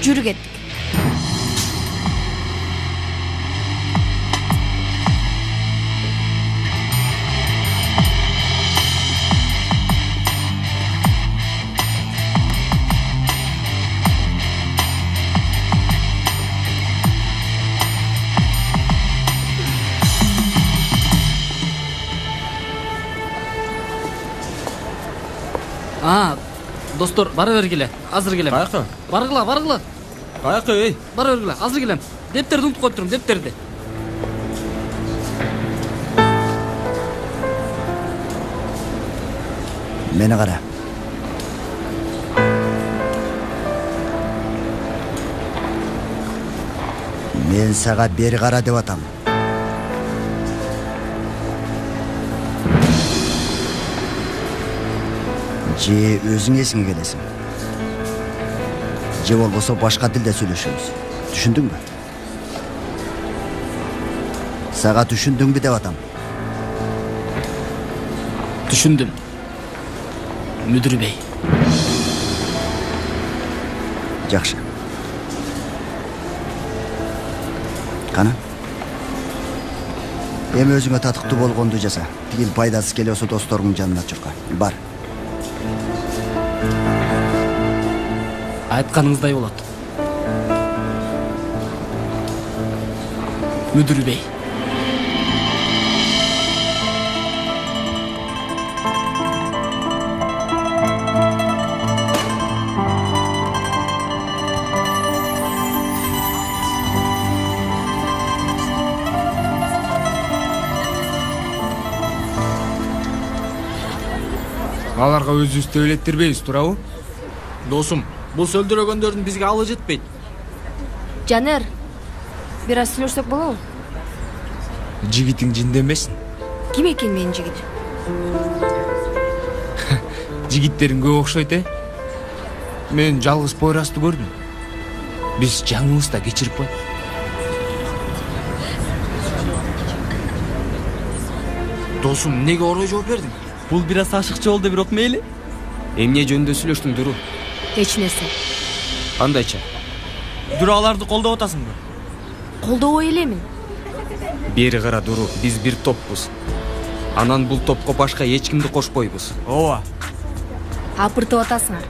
Жүрү кеттик. Достор, бара бергиле. Азыр келем. Каяка? Баргыла. Каяка, ей? Бара бергиле. Азыр келем. Дептерди унутуп коюп турум, дептерди. Meni qara. Men sağa beri qara deb atam. Же өзүң эсиңе келесиң. Же болбосо башка тилде сүйлөшөбүз. Түшүндүңбү? Сага түшүндүңбү деп атам. Түшүндүм. Мүдүр бей. Жакшы. Кана? Эми өзүңө татыктуу болгонду жаса. Тигил пайдасыз келе болсо досторуңдун жанына чурка. Бар. Айтканыңыздай болот. Мүдүр бей. Аларга өзүбүздү өлеттирбейбиз, туурабы? Досум, бул сөлдөрөгөндөрдүн бизге алы жетпейт. Жанер, бир аз сүйлөшсөк болобу? Жигитиң жинденбесин. Ким экен менин жигит? Жигиттериң көп окшойт, Мен жалгыз Пойразды көрдүм. Биз жаңыбызда кечирип коет. Досум, неге орой жооп бердиң? Бул бир аз ашыкчы болду, бирок мейли. Эмне жөнүндө сүйлөштүң, Дуру? Эч нерсе. Кандайча? Дуру аларды колдоп атасыңбы? Колдобой элемин. Бери кара, Дуру, биз бир топпуз. Анан бул топко башка эч кимди кошпойбуз. Ооба. Апыртып атасыңар.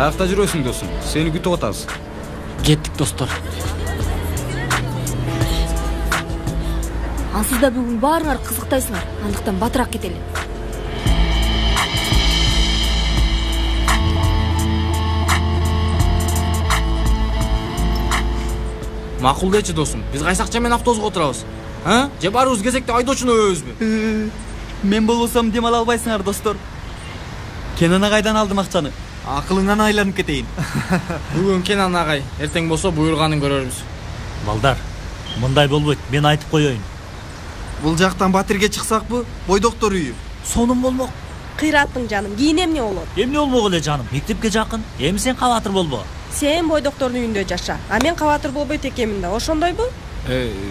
Каякта жүрөсүң, досум? Сени күтүп атабыз. Кеттик, достор. Ансыз да бүгүн баарыңар кызыктайсыңар. Андыктан батыраак кетели. Макул дечи, досум. Биз кайсакча менен автобусга отурабыз? Же барыбыз кезекте айдоочуну өбөбүзбү? Мен болбосом дем ала албайсыңар, достор. Кенан агайдан алдым акчаны. Акылыңан айланып кетейин. Бүгүн Кенан агай, эртең болсо буйруганын көрөрбүз. Балдар, мындай болбойт, мен айтып коеюн. Бул жактан батирге чыксакпы? Бой доктор үйү. Сонун болмок. Кыйраттың жаным, кийин эмне болот? Эмне болмок эле жаным, мектепке жакын. Эми сен кабатыр болбо. Сен бой доктордун үйүндө жаша, а мен кабатыр болбойт экенмин да, ошондойбу?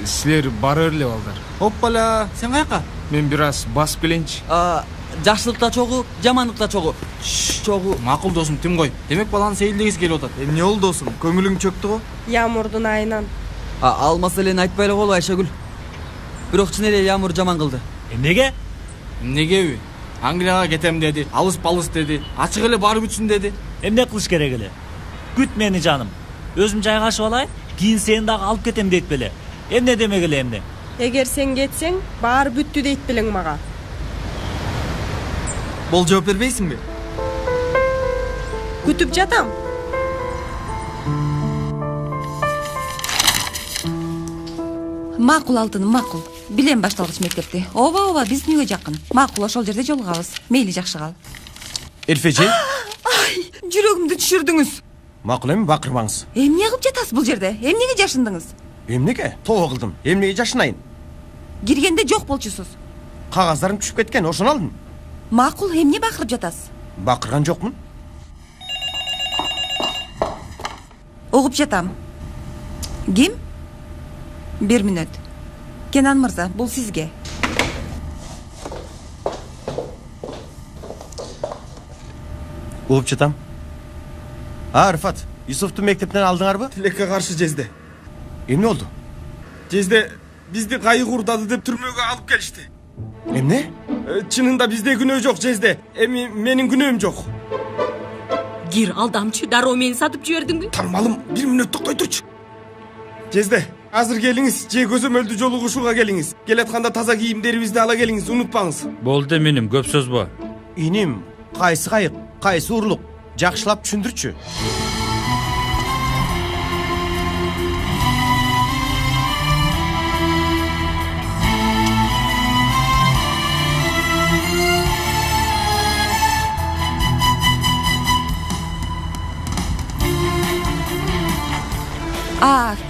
Силер бара берле, балдар. Оппала, сен каяка? Мен бир аз басып келейинчи. Жакшылыкта чогуу, жамандыкта чогуу. Чогуу. Макул, досум, тим кой. Демек баланы сейилдегиси келип атат. Эмне болду, досум? Көңүлүң чөктү го? Ямурдун айынан. Ал маселени айтпай эле кол, Айшагүл. Бирок чын эле Ямур жаман кылды. Эмнеге? Эмнегеби? Англияга кетем деди, алыс деди, ачык эле барып бүтсүн деди. Эмне кылыш керек эле? Күт мени, жаным. Өзүм жайгашып алайын, кийин сени дагы алып кетем дейт беле. Эмне демек эле эмне? Эгер сен кетсең, баары бүттү дейт белең мага. Бол жооп бербейсиңби? Күтүп жатам. Макул, алтыным, макул. Билем башталгыч мектепти. Ооба, биздин үйгө жакын. Макул, ошол жерде жолугабыз. Мейли, жакшы кал. Элфежи? Жүрөгүмдү түшүрдүңүз. Макул эми, бакырбаңыз. Эмне кылып жатасыз бул жерде? Эмнеге жашындыңыз? Эмнеге? Тоо кылдым. Эмнеге жашынайын? Киргенде жок болчусуз. Кагаздарым түшүп кеткен, ошону алдым. Макул, эмне бакырып жатасыз? Бакырган жокмун. Угуп жатам. Ким? 1 мүнөт. Кенан мырза, бул сизге. Угуп жатам. Рыфат, Юсуфту мектептен алдыңарбы? Тилекке каршы жезде. Эмне болду? Жезде бизди кайык урдады деп түрмөгө алып келишти. Эмне? Чынында бизде күнөө жок жезде. Эми менин күнөөм жок. Кир, алдамчы, дароо мени сатып жибердиңби? Тармалым, 1 мүнөт токтой турчу. Жезде, азыр келиңиз, же көзөмөлдү жолугушууга келиңиз. Келатканда таза кийимдерибизди ала келиңиз, унутпаңыз. Болду меним, көп сөз бо. Иним, кайсы кайык, кайсы урлук? Жакшылап түшүндүрчү.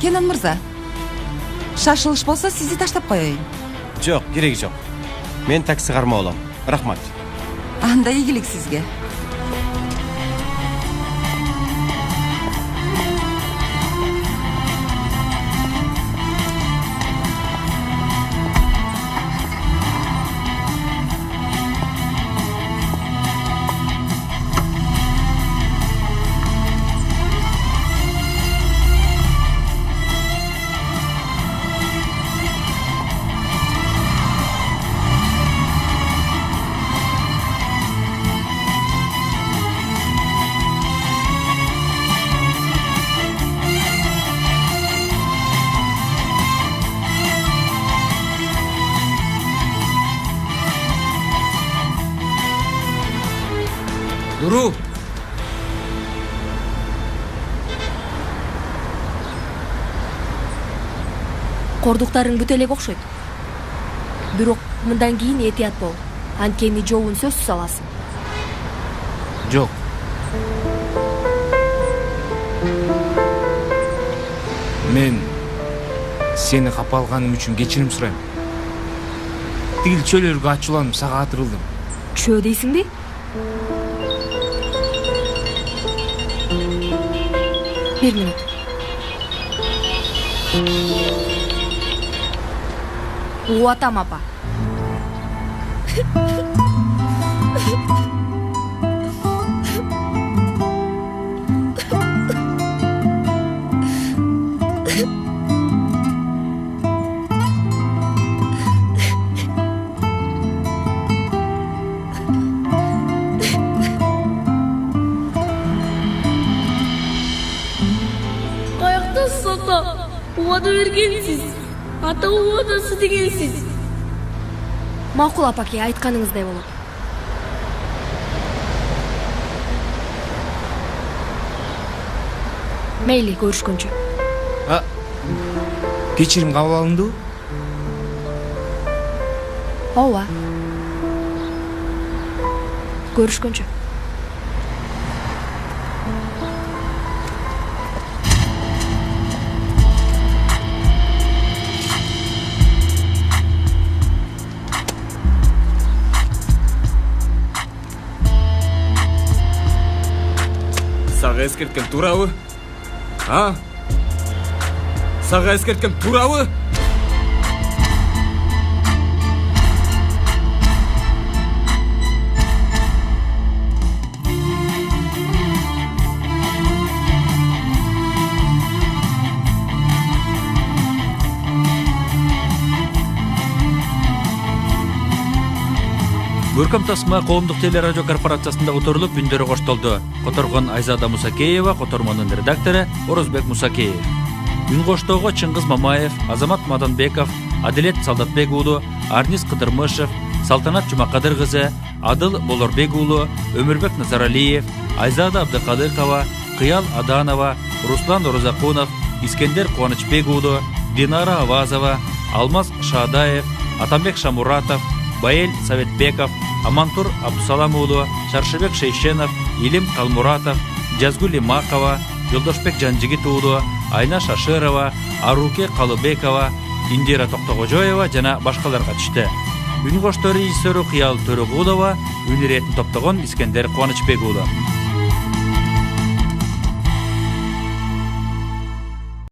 Кенан мырза. Шашылыш болсо сизди таштап коеюн. Жок, кереги жок. Мен такси карма болом. Рахмат. Анда ийгилик сизге. Дуру. Кордуктарың бүт элек окшойт. Бирок мындан кийин этият бол. Анткени жообун сөзсүз аласың. Жок. Мен сени капа алганым үчүн кечирим сурайм. Тигил чөйлөргө ачууланып сага атырылдым. Чөө дейсиңби? Bir minut. Уатам апа. Убада бергенсиз. Ата убадасы дегенсиз. Макул апаке, айтканыңыздай болот. Мейли, көрүшкөнчө. Кечирим кабыл алындыбы? Ооба. Көрүшкөнчө. Сага эскерткен туурабы? Сага эскерткен туурабы? Көркөм тасма коомдук телерадио корпорациясында которулуп үндөрү коштолду. Которгон Айзада Мусакеева, котормонун редактору Орозбек Мусакеев. Үн коштоого Чыңгыз Мамаев, Азамат Маданбеков, Адилет Солдатбек уулу, Арнис Кыдырмышев, Салтанат Жумакадыр кызы, Адыл Болорбек уулу, Өмүрбек Назаралиев, Айзада Абдыкадыркова, Кыял Аданова, Руслан Орозакунов, Искендер Кубанычбек уулу, Динара Авазова, Алмаз Шаадаев, Атамбек Шамуратов, Баэль Советбеков, Амантур Абдусалам уулу, Шаршыбек Шейшенов, Илим Калмуратов, Жазгули Макова, Жолдошбек Жанжигит уулу, Айна Шашырова, Аруке Калыбекова, Индира Токтогожоева жана башкалар катышты. Үн коштоо режиссеру Кыял Төрөгулова, үн иретін топтогон Искендер Кубанычбек уулу.